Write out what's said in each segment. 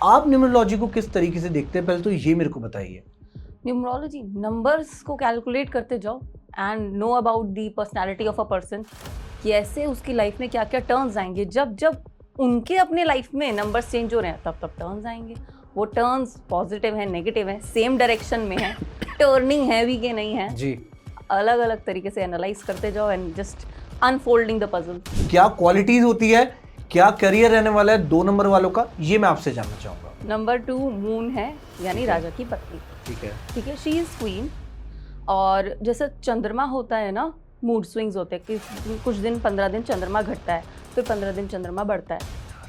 आप न्यूमरोलॉजी को किस तरीके से देखते हैं, पहले तो ये मेरे को बताइए। न्यूमरोलॉजी नंबर्स को कैलकुलेट करते जाओ and know about the personality of a person, कैसे उसकी लाइफ में क्या क्या टर्न्स आएंगे। जब जब उनके अपने लाइफ में नंबर्स चेंज हो रहे हैं तब तब टर्न्स आएंगे। वो टर्न्स पॉजिटिव है, नेगेटिव है, सेम डायरेक्शन में है, टर्निंग है भी कि नहीं है, जी, अलग अलग तरीके से एनालाइज करते जाओ and just unfolding the puzzle. क्या क्वालिटीज होती है, क्या करियर रहने वाला है 2 नंबर वालों का, ये मैं आपसे जानना चाहूंगा। नंबर 2 मून है, यानी राजा की पत्नी। ठीक है, शी इज क्वीन। और जैसे चंद्रमा होता है ना, मूड स्विंग्स होते हैं कि कुछ दिन 15 दिन चंद्रमा घटता है, फिर 15 दिन चंद्रमा बढ़ता है,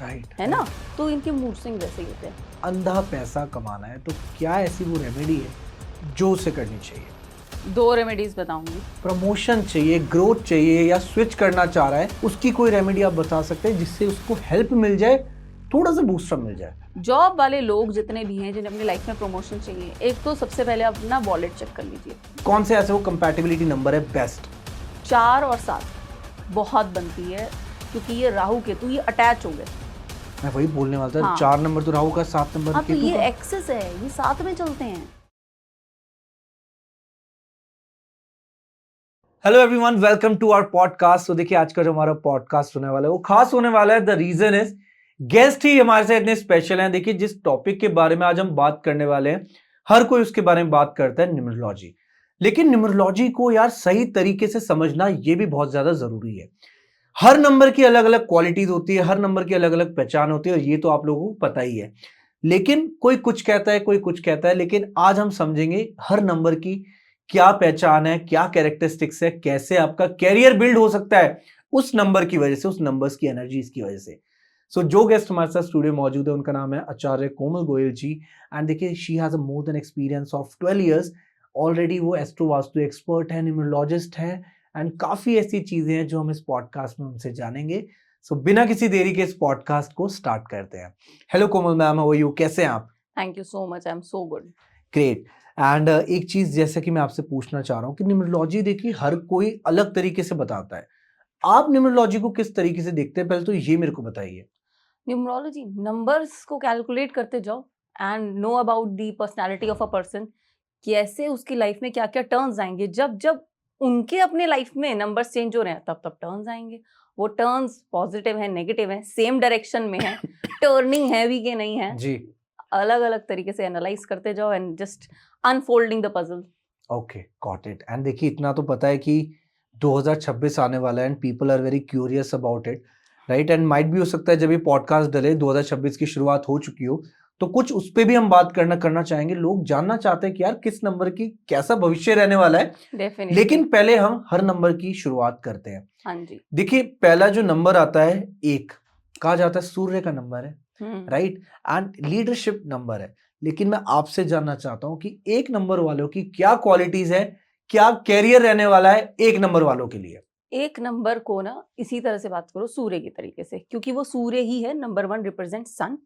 राइट, है ना। तो इनके मूड स्विंग वैसे ही होते हैं। अंधा पैसा कमाना है तो क्या ऐसी वो रेमेडी है जो उसे करनी चाहिए? 2 रेमेडीज बताऊंगी। प्रमोशन चाहिए, ग्रोथ चाहिए, या स्विच करना चाह रहा है, उसकी कोई रेमेडी आप बता सकते हैं जिससे उसको हेल्प मिल जाए, थोड़ा सा बूस्टअप मिल जाए? जॉब वाले लोग जितने भी हैं जिन्हें अपनी लाइफ में प्रमोशन चाहिए, एक तो सबसे पहले आप अपना वॉलेट चेक कर लीजिए। कौन से ऐसे वो कंपैटिबिलिटी नंबर है बेस्ट? 4 और 7 बहुत बनती है, क्योंकि ये राहु केतु ये अटैच हो गए। मैं वही बोलने वाला था। हाँ। 4 नंबर तो राहु का, 7 नंबर हाँ, तो केतु ये का। एक्सेस है, ये साथ में चलते हैं। Hello everyone, welcome to our podcast. तो देखिए, आज का जो हमारा पॉडकास्ट होने वाला है वो खास होने वाला है। द रीजन इज गेस्ट ही हमारे साथ इतने स्पेशल हैं। देखिए, जिस टॉपिक के बारे में आज हम बात करने वाले हैं, हर कोई उसके बारे में बात करता है, न्यूमरोलॉजी। लेकिन न्यूमरोलॉजी को यार सही तरीके से समझना ये भी बहुत ज्यादा जरूरी है। हर नंबर की अलग अलग क्वालिटीज होती है, हर नंबर की अलग अलग पहचान होती है, और ये तो आप लोगों को पता ही है। लेकिन कोई कुछ कहता है, कोई कुछ कहता है, लेकिन आज हम समझेंगे हर नंबर की क्या पहचान है, क्या कैरेक्टरिस्टिक्स है, कैसे आपका कैरियर बिल्ड हो सकता है उस नंबर की वजह से, उस नंबर्स की एनर्जीज की वजह से। सो जो गेस्ट हमारे साथ स्टूडियो मौजूद है उनका नाम है आचार्य कोमल गोयल जी। एंड देखिए, she has a more than experience of 12 years already. वो एस्ट्रो वास्तु एक्सपर्ट है, न्यूमरोलॉजिस्ट है, एंड काफी ऐसी चीजें हैं जो हम इस पॉडकास्ट में उनसे जानेंगे। सो बिना किसी देरी के इस पॉडकास्ट को स्टार्ट करते हैं। Hello Komal ma'am, how are you? कैसे हैं आप? Thank you so much, I am so good. Great. And एक चीज जैसे कि मैं आपसे पूछना चाह रहा हूँ कि न्यूमरोलॉजी देखिए हर कोई अलग तरीके से बताता है। आप न्यूमरोलॉजी को किस तरीके से देखते हैं, पहले तो ये मेरे को बताइए। न्यूमरोलॉजी नंबर्स को कैलकुलेट करते जाओ and know about the personality of a person, कैसे उसकी लाइफ में क्या क्या टर्न्स आएंगे। जब जब उनके अपने लाइफ में नंबर्स चेंज हो रहे हैं तब तब टर्न्स आएंगे। वो टर्न्स पॉजिटिव है, नेगेटिव है, सेम डायरेक्शन में है, टर्निंग है भी कि नहीं है, जी, अलग अलग तरीके से एनालाइज करते जाओ and just unfolding the puzzle. Okay, got it. And देखिए, इतना तो पता है कि 2026 आने वाला है and people are very curious about it, right? And might भी हो सकता है जब ये पॉडकास्ट डले 2026 की शुरुआत हो चुकी हो, तो कुछ उस पे भी हम बात करना चाहेंगे। लोग जानना चाहते हैं कि यार किस नंबर की कैसा भविष्य रहने वाला है। डेफिनेटली। लेकिन पहले हम हर नंबर की शुरुआत करते हैं। हाँ जी। देखिए, पहला जो नंबर आता है 1, कहा जाता है सूर्य का नंबर है, राइट? एंड लीडरशिप नंबर है। लेकिन मैं आपसे जानना चाहता हूं कि 1 नंबर वालों की क्या क्वालिटीज है, क्या कैरियर रहने वाला है 1 नंबर वालों के लिए? एक नंबर को ना इसी तरह से बात करो, सूर्य की तरीके से, क्योंकि वो सूर्य ही है। नंबर 1 रिप्रेजेंट सन।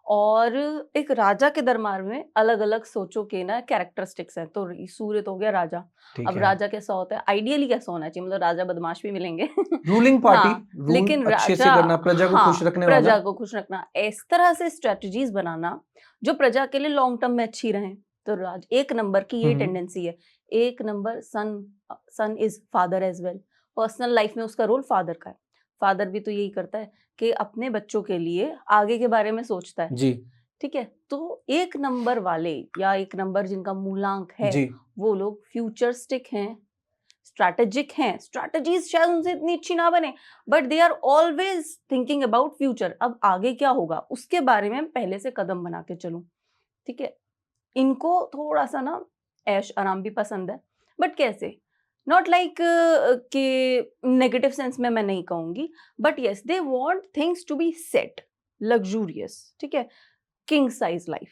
और एक राजा के दरबार में अलग अलग सोचों के ना कैरेक्टरिस्टिक्स हैं। तो सूर्य तो हो गया राजा। ठीक अब है। राजा कैसा होता है, आइडियली कैसा होना चाहिए, मतलब राजा बदमाश भी मिलेंगे रूलिंग पार्टी, हाँ, रूल लेकिन अच्छे से राजा, करना, प्रजा को खुश हाँ, रखने वाला। प्रजा को खुश रखना, इस तरह से स्ट्रेटजीज बनाना जो प्रजा के लिए लॉन्ग टर्म में अच्छी रहें। तो एक नंबर की ये टेंडेंसी है। एक number sun is father as well. Personal life में उसका रोल फादर का है। फादर भी तो यही करता है कि अपने बच्चों के लिए आगे के बारे में सोचता है। जी, ठीक है, तो एक नंबर वाले या एक नंबर जिनका मूलांक है, जी, वो लोग फ्यूचरिस्टिक हैं, स्ट्रैटेजिक हैं। स्ट्रैटेजीज शायद उनसे इतनी अच्छी ना बने, but they are always thinking about future. अब आगे क्या होगा उसके बारे में पहले से कदम बना के चलूं। ठीक है, इनको थोड़ा सा ना ऐश आराम भी पसंद है, बट कैसे, नॉट लाइक कि नेगेटिव सेंस में मैं नहीं कहूंगी, but yes they want things to be set, luxurious. ठीक है, king size life,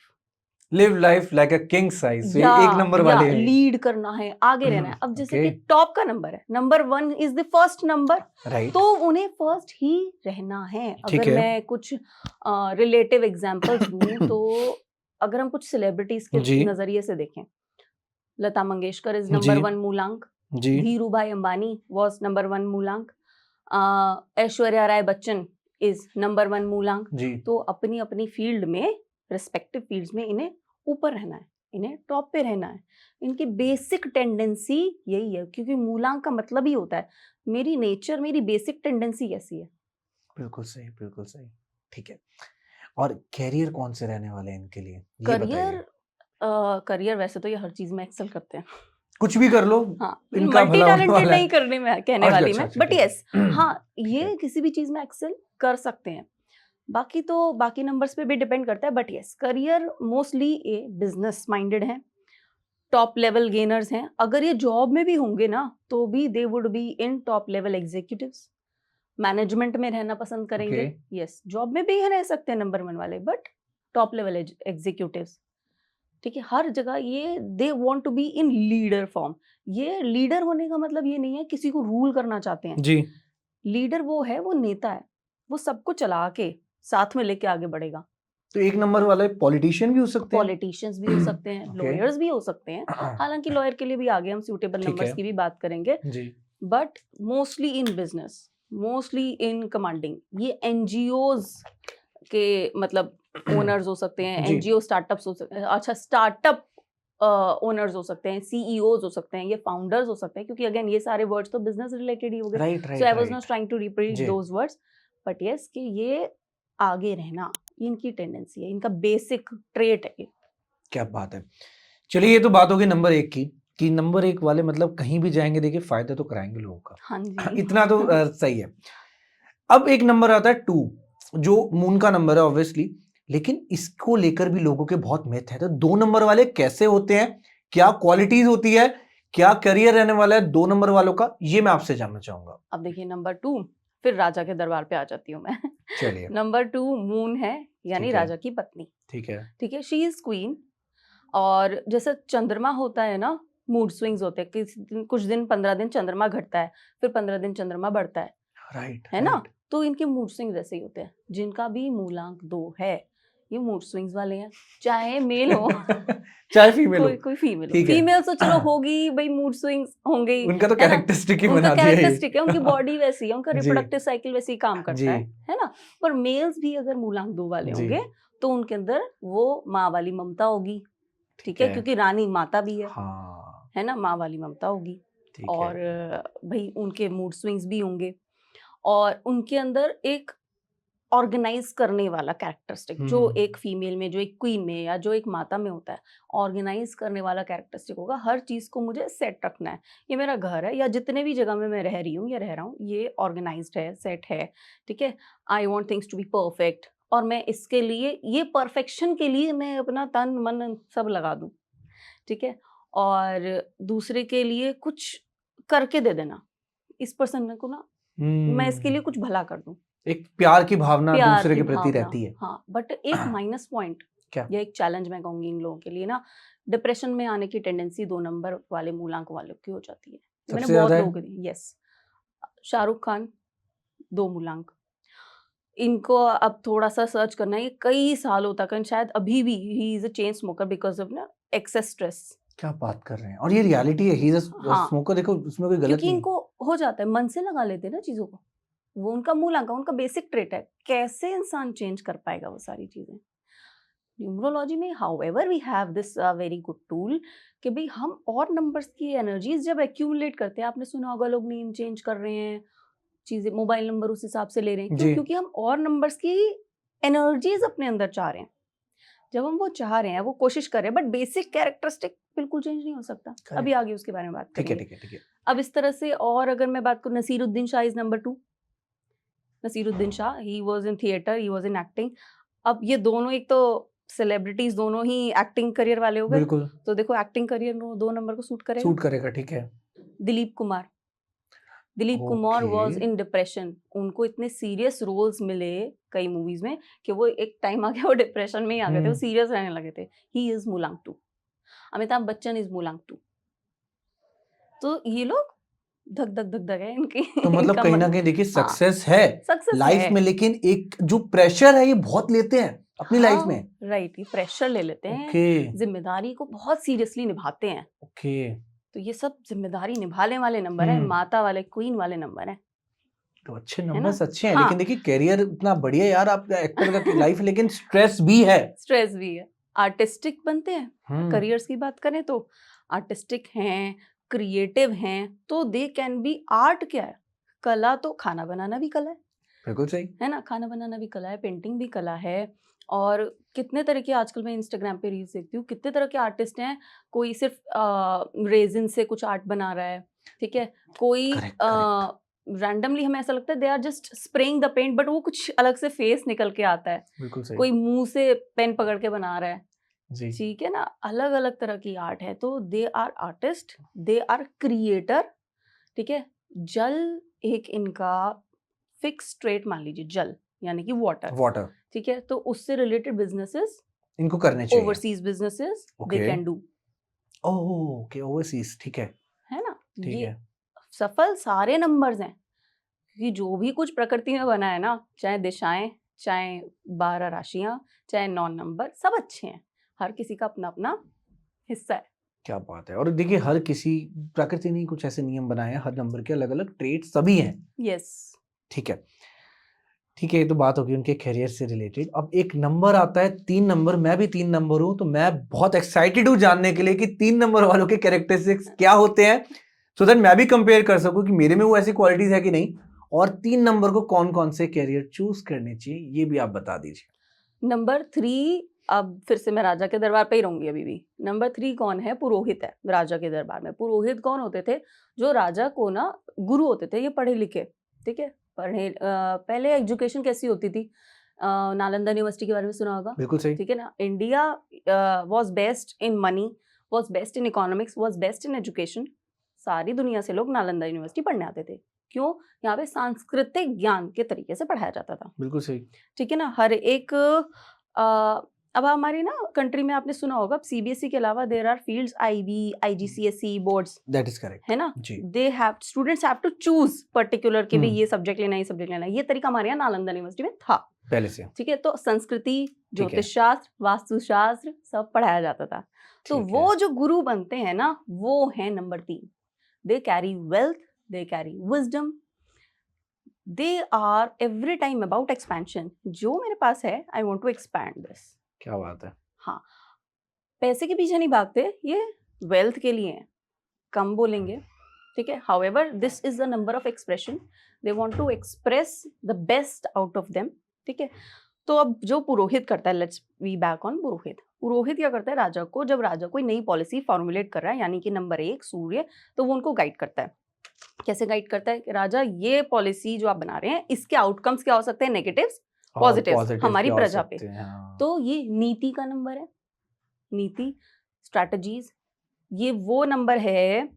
live life like a king size. या 1 नंबर या वाले हैं। लीड करना है, आगे रहना है। अब जैसे ओके, कि टॉप का नंबर है, number 1 is the first number, right, तो उन्हें फर्स्ट ही रहना है। ठीक अगर है। मैं कुछ रिलेटिव एग्जांपल्स दूं, तो अगर हम कुछ सेलिब्रिटीज के जी, नजरिए से देखें, Lata Mangeshkar is ji, number 1 मूलांक, जी, धीरू भाई अंबानी वॉज नंबर 1 मूलांक, ऐश्वर्या राय बच्चन इज नंबर 1 मूलांक। जी, तो अपनी अपनी फील्ड में रिस्पेक्टिव फील्ड्स में इन्हें ऊपर रहना है, इन्हें टॉप पे रहना है। इनकी बेसिक टेंडेंसी यही है, क्योंकि मूलांक का मतलब ही होता है मेरी नेचर, मेरी बेसिक टेंडेंसी कैसी है। बिल्कुल सही, बिल्कुल सही। ठीक है। और कैरियर कौन से रहने वाले हैं इनके लिए, ये करियर बताइए। करियर वैसे तो ये हर चीज में एक्सेल करते हैं। कुछ भी कर लो, हाँ, इनका मल्टी भला होने टैलेंटेड वाला है। नहीं करने में कहने अच्छा, वाली अच्छा, मैं, अच्छा, बट ठीक है। यस हाँ, ठीक ये है। किसी भी चीज में एक्सेल कर सकते हैं। बाकी तो बाकी नंबर्स पे भी डिपेंड करता है, बट यस करियर मोस्टली ये बिजनेस माइंडेड है, टॉप लेवल गेनर्स हैं। अगर ये जॉब में भी होंगे ना तो भी they would be in top level executives, management में रहना पसंद करेंगे। ओके। यस जॉब में भी रह सकते हैं नंबर 1 वाले, बट टॉप लेवल एग्जीक्यूटिव्स, ठीक है, हर जगह ये they want to be in leader form. ये लीडर होने का मतलब ये नहीं है किसी को रूल करना चाहते हैं। जी। लीडर वो है, वो नेता है, वो सबको चला के साथ में लेके आगे बढ़ेगा। तो एक नंबर वाले पॉलिटिशियन भी हो सकते हैं। पॉलिटिशियंस भी हो सकते हैं, ओके। लॉयर्स भी हो सकते हैं। हालांकि लॉयर के लिए भी आगे हम सूटेबल ठीक नंबर्स है। की भी बात करेंगे, जी। But mostly in business, mostly in commanding. ये एनजीओज के मतलब ओनर्स हो सकते हैं, जी। एनजीओ स्टार्टअप्स हो सकते हैं, अच्छा स्टार्टअप ओनर्स हो सकते हैं, सीईओज हो सकते हैं, ये फाउंडर्स हो सकते हैं, क्योंकि अगेन ये सारे वर्ड्स तो बिजनेस रिलेटेड ही हो गए। Right, so right, I was not right. Trying to repeat जी। दोज वर्ड्स, बट यस कि ये आगे रहना इनकी टेंडेंसी है, इनका बेसिक ट्रेट है ये। क्या बात है। चलिए, ये तो बात होगी नंबर 1 की, कि नंबर 1 वाले मतलब कहीं भी जाएंगे देखिए फायदा तो कराएंगे लोगों का। हाँ जी। इतना तो सही है। अब एक नंबर आता है 2, जो मून का नंबर है ऑब्वियसली, लेकिन इसको लेकर भी लोगों के बहुत मिथ है। तो 2 नंबर वाले कैसे होते हैं, क्या क्वालिटीज होती है, क्या करियर रहने वाला है 2 नंबर वालों का, ये मैं आपसे जानना चाहूंगा। अब देखिए नंबर 2, फिर राजा के दरबार पे आ जाती हूँ मैं। चलिए। नंबर 2 मून है, यानी ठीक है। राजा की पत्नी। ठीक है। ठीक है, शी इज क्वीन। और जैसे चंद्रमा होता है ना, मूड स्विंग्स होते हैं, किसी दिन कुछ दिन 15 दिन चंद्रमा घटता है, फिर 15 दिन चंद्रमा बढ़ता राइट, है ना, राइट। तो इनके मूड स्विंग्स ऐसे ही होते हैं। जिनका भी मूलांक 2 है, ये मूड स्विंग्स वाले हैं, चाहे मेल हो चाहे फीमेल हो। कोई फीमेल हो। ठीक है। फीमेल तो चलो होगी भाई, मूड स्विंग्स होंगे ही, उनका तो है ना, कैरेक्टरिस्टिक ही उनका बना दिया ये। कैरेक्टरिस्टिक है, उनकी बॉडी वैसी है, उनका जी। रिप्रोडक्टिव साइकिल वैसे ही काम करता जी। है ना। पर मेल्स भी अगर मूलांक 2 वाले जी। होंगे तो उनके अंदर वो माँ वाली ममता होगी, ठीक ठीक है, है। क्योंकि रानी माता भी हाँ। है ना, माँ वाली ममता होगी। ठीक और है। भाई उनके मूड स्विंग्स भी होंगे, और उनके अंदर एक ऑर्गेनाइज करने वाला कैरेक्टरिस्टिक जो एक फीमेल में, जो एक क्वीन में या जो एक माता में होता है, ऑर्गेनाइज करने वाला कैरेक्टरिस्टिक होगा। हर चीज को मुझे सेट रखना है, ये मेरा घर है या जितने भी जगह में मैं रह रही हूँ या रह रहा हूँ, ये ऑर्गेनाइज्ड है, सेट है, ठीक है। I want things to be perfect, और मैं इसके लिए, ये परफेक्शन के लिए मैं अपना तन मन सब लगा दूं, ठीक है। और दूसरे के लिए कुछ करके दे देना, इस पर्सन को ना, मैं इसके लिए कुछ भला कर दूं, एक प्यार की भावना प्यार दूसरे की के प्रति भावना। रहती है। हाँ, बट एक माइनस पॉइंट क्या? या एक चैलेंज मैं कहूंगी इन लोगों के लिए ना, डिप्रेशन में आने की टेंडेंसी 2 नंबर वाले मूलांक वालों की हो जाती है। मैंने सबसे बहुत ज्यादा लोगों की, यस, शाहरुख खान 2 मूलांक। इनको अब थोड़ा सा सर्च करना है, ये कई सालों तक, शायद अभी भी he is a chain smoker because of ना एक्सेस स्ट्रेस। क्या बात कर रहे हैं, और ये रियलिटी है, ही इज अ हाँ, स्मोकर, देखो उसमें कोई गलत क्योंकि नहीं। इनको हो जाता है, मन से लगा लेते हैं ना चीजों को, वो उनका मूलांक, उनका बेसिक ट्रेट है। कैसे इंसान चेंज कर पाएगा वो सारी चीजें। न्यूमरोलॉजी में however we have this very good tool कि भाई हम और नंबर्स की एनर्जीज जब एक्यूमुलेट करते हैं, आपने सुना होगा लोग नींद चेंज कर रहे हैं, चीजें मोबाइल नंबर उस हिसाब से ले रहे हैं, क्यों? जी। क्योंकि हम और नंबर्स की एनर्जीज अपने अंदर चाह रहे हैं। जब हम वो चाह रहे हैं, वो कोशिश कर रहे हैं, बट बेसिक कैरेक्टरिस्टिक बिल्कुल चेंज नहीं हो सकता। अभी आगे उसके बारे में बात ठीक है, करेंगे। ठीक है, ठीक है। अब इस तरह से, और अगर मैं बात करूं, Naseeruddin Shah is number 2। Naseeruddin Shah, he was in theatre, he was in acting. अब ये दोनों एक तो सेलिब्रिटीज, दोनों ही एक्टिंग करियर वाले हो गए, बिल्कुल तो देखो एक्टिंग करियर 2 नंबर को सूट करेगा। सूट करेगा। ठीक है। Dilip Kumar, Dilip Kumar was okay. In depression. उनको इतने सीरियस रोल्स मिले कई मूवीज में कि वो एक टाइम आ गया, वो डिप्रेशन में ही आ गए थे, वो सीरियस रहने लगे थे। ही इज मूलांक 2। अमिताभ बच्चन इज मूलांक 2। तो ये लोग धक धक धक धक है इनकी। तो मतलब इनका कहीं ना मतलब कहीं देखिए हाँ, सक्सेस है सक्सेस लाइफ है। में, लेकिन एक जो प्रेशर है ये बहुत लेते हैं अपनी लाइफ में। राइट, ये प्रेशर ले लेते हैं, ओके। जिम्मेदारी को बहुत सीरियसली निभाते हैं। ओके। तो ये सब जिम्मेदारी निभाने वाले नंबर है, माता वाले, क्वीन वाले नंबर है। तो अच्छे है ना? नंबर्स अच्छे हैं, हाँ। लेकिन देखिए करियर इतना बढ़िया यार आपका एक्टर का लाइफ, लेकिन स्ट्रेस भी है। स्ट्रेस भी है। आर्टिस्टिक बनते हैं, करियर्स की बात करें तो आर्टिस्टिक हैं, क्रिएटिव हैं, तो दे कैन बी आर्ट। क्या है कला? तो खाना बनाना भी कला बिल्कुल सही। है ना? खाना बनाना भी कला है, पेंटिंग भी कला है। और कितने तरह के आजकल मैं इंस्टाग्राम पे रील्स देखती हूँ, कितने तरह के आर्टिस्ट हैं। कोई सिर्फ रेजिन से कुछ आर्ट बना रहा है, ठीक है। कोई करेक्ट करेक्ट, रैंडमली हमें ऐसा लगता है they are just spraying the paint, but वो कुछ अलग से फेस निकल के आता है। बिल्कुल सही कोई मुंह से पेन पकड़ के बना रहा है, जी। ठीक है ना? अलग अलग तरह की आर्ट है, तो they are artist, they are creator, ठीक है। जल एक इनका फिक्स ट्रेट मान लीजिए, जल यानी कि वाटर, वाटर, ठीक है। तो उससे रिलेटेड बिजनेसेस, इनको करने चाहिए। Overseas businesses they okay, can do, oh okay, overseas, ठीक है ना? ठीक ये है। सफल सारे नंबर्स हैं, कि जो भी कुछ प्रकृति में बना है ना, चाहे दिशाएं, चाहे 12 राशियां, चाहे 9 नंबर, सब अच्छे हैं। हर किसी का अपना अपना हिस्सा है। क्या बात है। और देखिए हर किसी, प्रकृति ने कुछ ऐसे नियम बनाए हैं, हर नंबर के अलग अलग ट्रेट सभी हैं। यस। ठीक है ठीक है, ये तो बात होगी उनके करियर से रिलेटेड। अब एक नंबर आता है 3 नंबर, मैं भी 3 नंबर हूं, तो मैं बहुत एक्साइटेड हूं जानने के लिए कि 3 नंबर वालों के कैरेक्टरिस्टिक्स क्या होते हैं, सो दैट मैं भी कंपेयर कर सकूं कि मेरे में वो ऐसी क्वालिटीज है कि नहीं, और 3 नंबर को कौन कौन से कैरियर चूज करने चाहिए, ये भी आप बता दीजिए। नंबर 3, अब फिर से मैं राजा के दरबार पे ही रहूंगी अभी भी। नंबर 3 कौन है? पुरोहित है राजा के दरबार में। पुरोहित कौन होते थे? जो राजा को ना गुरु होते थे, ये पढ़े लिखे, ठीक है। पहले एजुकेशन कैसी होती थी? नालंदा यूनिवर्सिटी के बारे में सुना होगा, बिल्कुल सही। ठीक है ना? India was best in money, was best in economics, was best in education. सारी दुनिया से लोग नालंदा यूनिवर्सिटी पढ़ने आते थे। क्यों? यहाँ पे सांस्कृतिक ज्ञान के तरीके से पढ़ाया जाता था, बिल्कुल सही। ठीक है ना? हर एक अब हमारी ना कंट्री में आपने सुना होगा, सीबीएसई के अलावा there are fields, IB, IGCSE boards, that is correct है ना? जी। They have, students have to choose particular कि भाई हम्म, ये सब्जेक्ट लेना है, ये सब्जेक्ट लेना है। ये तरीका हमारे यहाँ नालंदा यूनिवर्सिटी में था, पहले से ठीक है। तो संस्कृति, ठीक है ज्योतिष शास्त्र, वास्तुशास्त्र सब पढ़ाया जाता था। तो ठीक है। वो जो गुरु बनते हैं ना, वो है number 3। They carry wealth, they carry wisdom, they are every time about expansion. जो मेरे पास है, I want to expand this. क्या बात है। हाँ, पैसे के पीछे नहीं भागते, ये वेल्थ के लिए हैं। कम बोलेंगे, ठीक है। However this is the number of expression, they want to express the best out of them, ठीक है। तो अब जो पुरोहित करता है, लेट्स वी बैक ऑन पुरोहित। पुरोहित क्या करता है? राजा को, जब राजा कोई नई पॉलिसी फॉर्मुलेट कर रहा है, यानी कि नंबर 1 सूर्य, तो वो उनको गाइड करता है। कैसे गाइड करता है? कि राजा ये पॉलिसी जो आप बना रहे हैं, इसके आउटकम्स क्या हो सकते हैं? नेगेटिव्स, पॉजिटिव्स, पॉजिटिव हमारी क्या हो प्रजा पे। सकते हैं, हाँ। तो ये नीति का नंबर है। नीति, स्ट्रैटेजीज, ये वो नंबर है।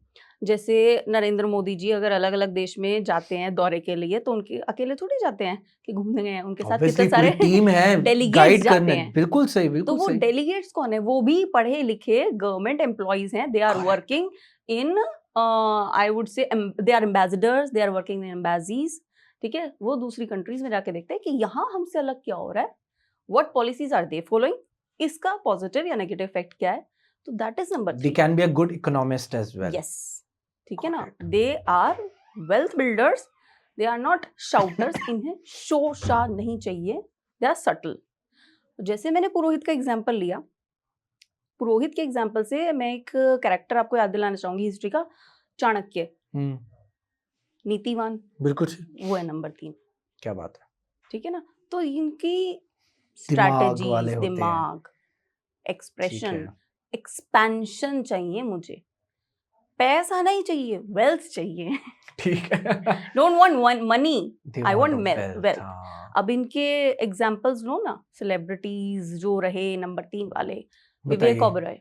जैसे नरेंद्र मोदी जी अगर अलग अलग देश में जाते हैं दौरे के लिए, तो उनके अकेले थोड़ी जाते हैं कि घूमने गए हैं, उनके साथ कितने ऑब्वियसली सारे पूरी टीम है डेलीगेट्स गाइड जाते करने। हैं। बिल्कुल सही तो बिल्कुल वो सही। डेलीगेट्स कौन है? वो भी पढ़े लिखे गवर्नमेंट एम्प्लॉइज हैं। They are Correct. Working in, I would say they are ambassadors, they are working in embassies, ठीक है। वो दूसरी कंट्रीज में जाके देखते हैं कि यहाँ हमसे अलग क्या हो रहा है, what policies are they following, इसका पॉजिटिव या नेगेटिव इफेक्ट क्या है। तो that is number They 3। can be a good economist as well. Yes, ठीक है ना? Got it. They are wealth builders, they are not shouters. इन्हें शो शा नहीं चाहिए, दे आर सटल। जैसे मैंने पुरोहित का एग्जाम्पल लिया, पुरोहित के एग्जाम्पल से मैं एक कैरेक्टर आपको याद दिलाना चाहूंगी हिस्ट्री का, चाणक्य, हम्म, नीतिवान, बिल्कुल सही। वो है नंबर 3, क्या बात है। ठीक है ना? तो इनकी दिमाग वाले स्ट्रैटेजीज, होते हैं। दिमाग, ठीक एक्सप्रेशन, है। एक्सपेंशन चाहिए मुझे। पैसा नहीं चाहिए, वेल्थ चाहिए। ठीक है। Don't want money, They I want want a wealth, wealth. हाँ। अब इनके एग्जाम्पल्स लो ना, सेलिब्रिटीज जो रहे नंबर 3 वाले, विवेक बताइए। Oberoi,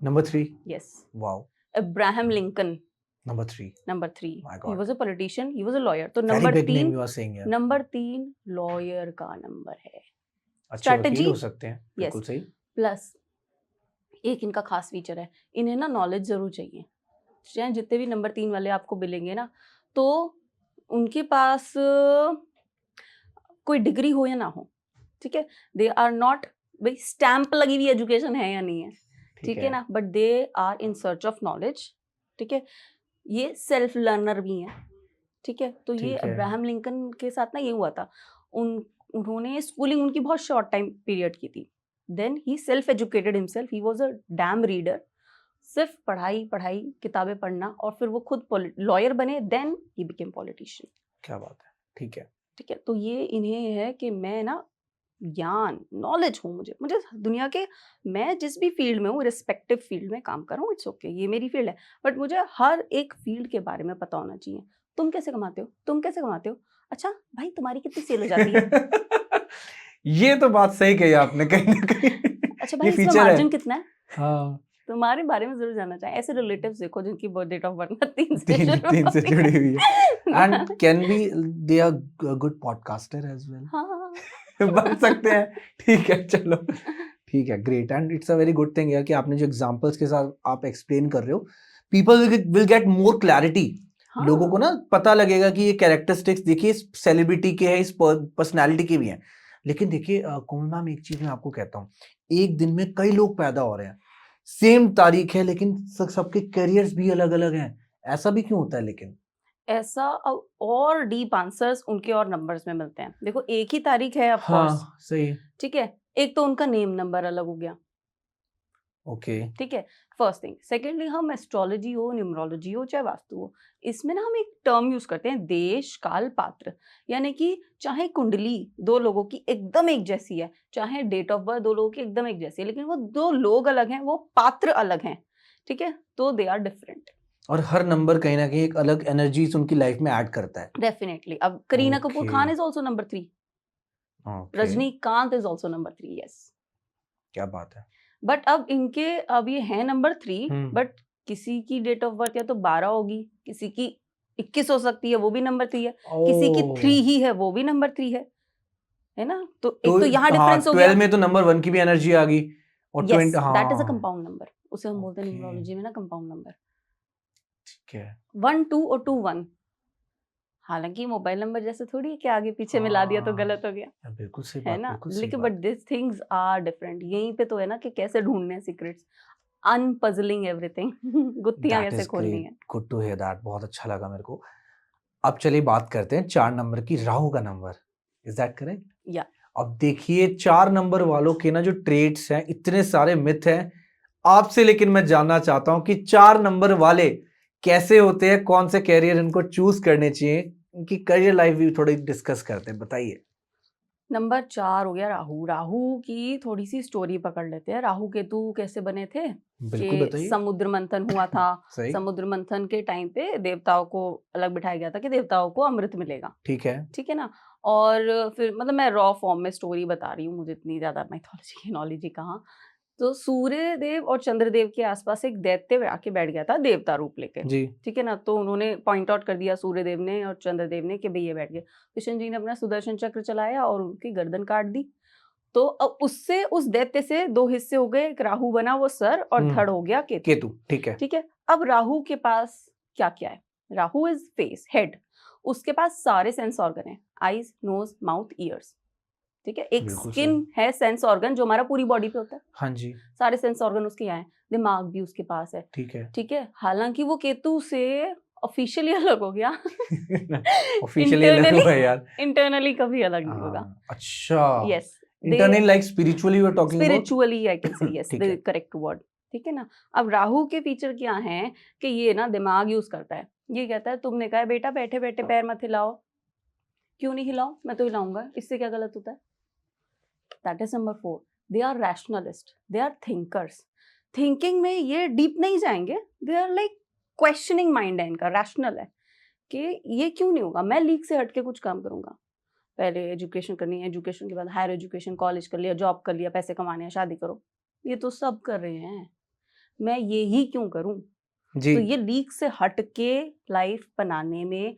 number 3, yes. Wow. Abraham Lincoln, number 3, number 3, My ही God. Was a politician, he was a lawyer. तो very number big name 3, you are saying यार। नंबर 3 लॉयर का नंबर है। अच्छे वकील स्ट्रैटेजी, हो सकते हैं, बिल्कुल यस। सही। प्लस एक इनका खास फीचर है, इन्हें ना नॉलेज जरूर चाहिए। चाहे जितने भी नंबर 3 वाले आपको मिलेंगे ना, तो उनके पास कोई डिग्री हो या ना हो, ठीक है। दे आर नॉट, भाई स्टैंप लगी हुई एजुकेशन है या नहीं है, ठीक है ना, but they are in search of knowledge, ठीक है। ये सेल्फ लर्नर भी हैं, ठीक है, तो ये ठीक है। अब्राहम लिंकन के साथ ना ये हुआ था। उन्होंने स्कूलिंग उनकी बहुत शॉर्ट टाइम पीरियड की थी। Then he self educated himself, he was a damn reader. सिर्फ पढ़ाई पढ़ाई, किताबें पढ़ना, और फिर वो खुद लॉयर बने। Then he became politician. क्या बात है, ठीक है। ठीक है, तो ये इन्हें है कि मैं ना ज्ञान, नॉलेज हो मुझे मुझे दुनिया के, मैं जिस भी फील्ड में हूँ, रिस्पेक्टिव फील्ड में काम कर रहा हूँ, इट्स ओके, ये मेरी फील्ड है, बट मुझे हर एक फील्ड के बारे में पता होना चाहिए। तुम कैसे कमाते हो, तुम कैसे कमाते हो, अच्छा भाई तुम्हारी कितनी सेल हो जाती है, ये तो बात सही कही आपने कहीं ना कहीं। अच्छा ये भाई इसका फीचर है। मार्जिन कितना है, हाँ, तुम्हारे बारे में जरूर जानना चाहिए। ऐसे रिलेटिव्स देखो जिनकी डेट ऑफ बर्थ 3 से तीन शुरू तीन से होती जुड़ी हुई है। एंड है। Can be they are good podcaster as well. हाँ बन सकते हैं। ठीक है, चलो ठीक है, great. And it's a very good thing यार कि आपने जो एग्जांपल्स के साथ आप एक्सप्लेन कर रहे हो, people will get more clarity. हाँ लोगों को ना पता लगेगा कि ये कैरेक्टरिस्टिक्स देखिए इस सेलिब्रिटी के हैं, इस पर्सनालिटी के भी हैं। लेकिन देखिए कोमल मैम, एक चीज मैं आपको कहता हूँ, एक दिन में कई लोग पैदा हो रहे हैं, सेम तारीख है, लेकिन सबके करियर्स भी अलग अलग हैं। ऐसा भी क्यों होता है लेकिन? ऐसा और डीप आंसर्स उनके और नंबर्स में मिलते हैं। देखो एक ही तारीख है ऑफ कोर्स, हाँ, सही। ठीक है, एक तो उनका नेम नंबर अलग हो गया, ओके। ठीक है, फर्स्ट थिंग। सेकेंडली, हम एस्ट्रोलॉजी हो, न्यूमरोलॉजी हो, चाहे वास्तु हो, इसमें ना हम एक टर्म यूज करते हैं, देश काल पात्र। यानी कि चाहे कुंडली दो लोगों की एकदम एक जैसी है, चाहे डेट ऑफ बर्थ दो लोगों की एकदम एक जैसी है, लेकिन वो दो लोग अलग हैं, वो पात्र अलग हैं, ठीक है, तो दे आर डिफरेंट। और हर नंबर कहीं ना कहीं एक अलग एनर्जीज उनकी लाइफ में ऐड करता है। डेफिनेटली। अब Kareena Kapoor okay. Khan is also number 3, okay, Rajinikanth is also number 3, yes. क्या बात है। बट अब ये है नंबर 3, बट किसी की डेट ऑफ बर्थ या तो 12 होगी, किसी की 21 हो सकती है, वो भी नंबर 3 है, किसी की 3 ही है, वो भी नंबर 3 है ना, तो तो एक तो यहाँ हाँ, डिफरेंस हो 12 गया। में तो नंबर 1 की भी एनर्जी आ गई, और यस, 20, दैट इज अ हाँ। कंपाउंड नंबर, उसे हम बोलते हैं ओके, न्यूमरोलॉजी में ना कंपाउंड नंबर। ठीक है। 1 2 और 2 1, हालांकि मोबाइल नंबर जैसे थोड़ी है कि आगे पीछे मिला दिया तो गलत हो गया, बिल्कुल सही है बात, ना, बिल्कुल सही लेकिन बट बात। This things are different. यहीं पे तो है ना कि कैसे ढूंढने हैं सीक्रेट्स, अनपजलिंग एवरीथिंग, गुत्थियां दैट कैसे इज खोलनी है। Great, good to hear that, बहुत अच्छा लगा मेरे को। अब चलिए बात करते हैं 4 नंबर की, राहु का नंबर। Is that correct? या अब देखिए 4 नंबर वालों के ना जो ट्रेड्स हैं, इतने सारे मिथ हैं आपसे, लेकिन मैं जानना चाहता हूं कि 4 नंबर वाले कैसे होते हैं, कौन से कैरियर इनको चूज करने चाहिए, इनकी करियर लाइफ भी थोड़ी डिस्कस करते हैं, बताइए। नंबर 4 हो गया राहु। राहु की थोड़ी सी स्टोरी पकड़ लेते हैं। राहु केतु कैसे बने थे बिल्कुल कि बताइए। समुद्र मंथन हुआ था। सही। समुद्र मंथन के टाइम पे देवताओं को अलग बिठाया गया था कि देवताओं को अमृत मिलेगा, ठीक है। ठीक है ना। और फिर मतलब मैं रॉ फॉर्म में स्टोरी बता रही हूँ, मुझे इतनी ज्यादा माइथोलॉजी की नॉलेज ही कहाँ। तो सूर्य देव और चंद्रदेव के आसपास एक दैत्य आके बैठ गया था देवता रूप लेके, जी। ठीक है ना। तो उन्होंने पॉइंट आउट कर दिया सूर्य देव ने और चंद्रदेव ने कि भाई ये बैठ गए। कृष्ण जी ने अपना सुदर्शन चक्र चलाया और उनकी गर्दन काट दी। तो अब उससे, उस दैत्य से 2 हिस्से हो गए, एक राहु बना वो सर और धड़ हो गया केतु, केतु, ठीक है। ठीक है। अब राहु के पास क्या क्या है, राहु इज फेस, हेड, उसके पास सारे सेंस ऑर्गन है, आईज, नोज, माउथ, ईयर्स, ठीक है। एक बिल्कुल स्किन सही। है सेंस ऑर्गन जो हमारा पूरी बॉडी पे होता है, हाँ जी, सारे सेंस ऑर्गन उसके यहाँ है। दिमाग भी उसके पास है, ठीक है। ठीक है। हालांकि वो केतु से ऑफिशियली अलग हो गया, ऑफिशियली अलग हुआ है यार। इंटरनली कभी अलग नहीं होगा। अच्छा, yes, they internally like spiritually you are talking about. Spiritually I can say, yes, ठीक द है। करेक्ट वर्ड, ठीक है ना। अब राहु के फीचर क्या हैं कि ये ना दिमाग यूज करता है। ये कहता है तुमने कहा बेटा बैठे बैठे पैर मत हिलाओ, क्यों नहीं हिलाओ, मैं तो हिलाऊंगा, इससे क्या गलत होता है। That is number 4। They are rationalist, they are thinkers. Thinking में ये डीप नहीं जाएंगे, they are like questioning mind है इनका, रैशनल है कि ये क्यों नहीं होगा, मैं लीक से हट के कुछ काम करूंगा। पहले एजुकेशन करनी है, एजुकेशन के बाद हायर एजुकेशन, कॉलेज कर लिया, जॉब कर लिया, पैसे कमाने हैं, शादी करो, ये तो सब कर रहे हैं, मैं ये ही क्यों करूं। जी। तो ये लीक से हट के लाइफ बनाने में,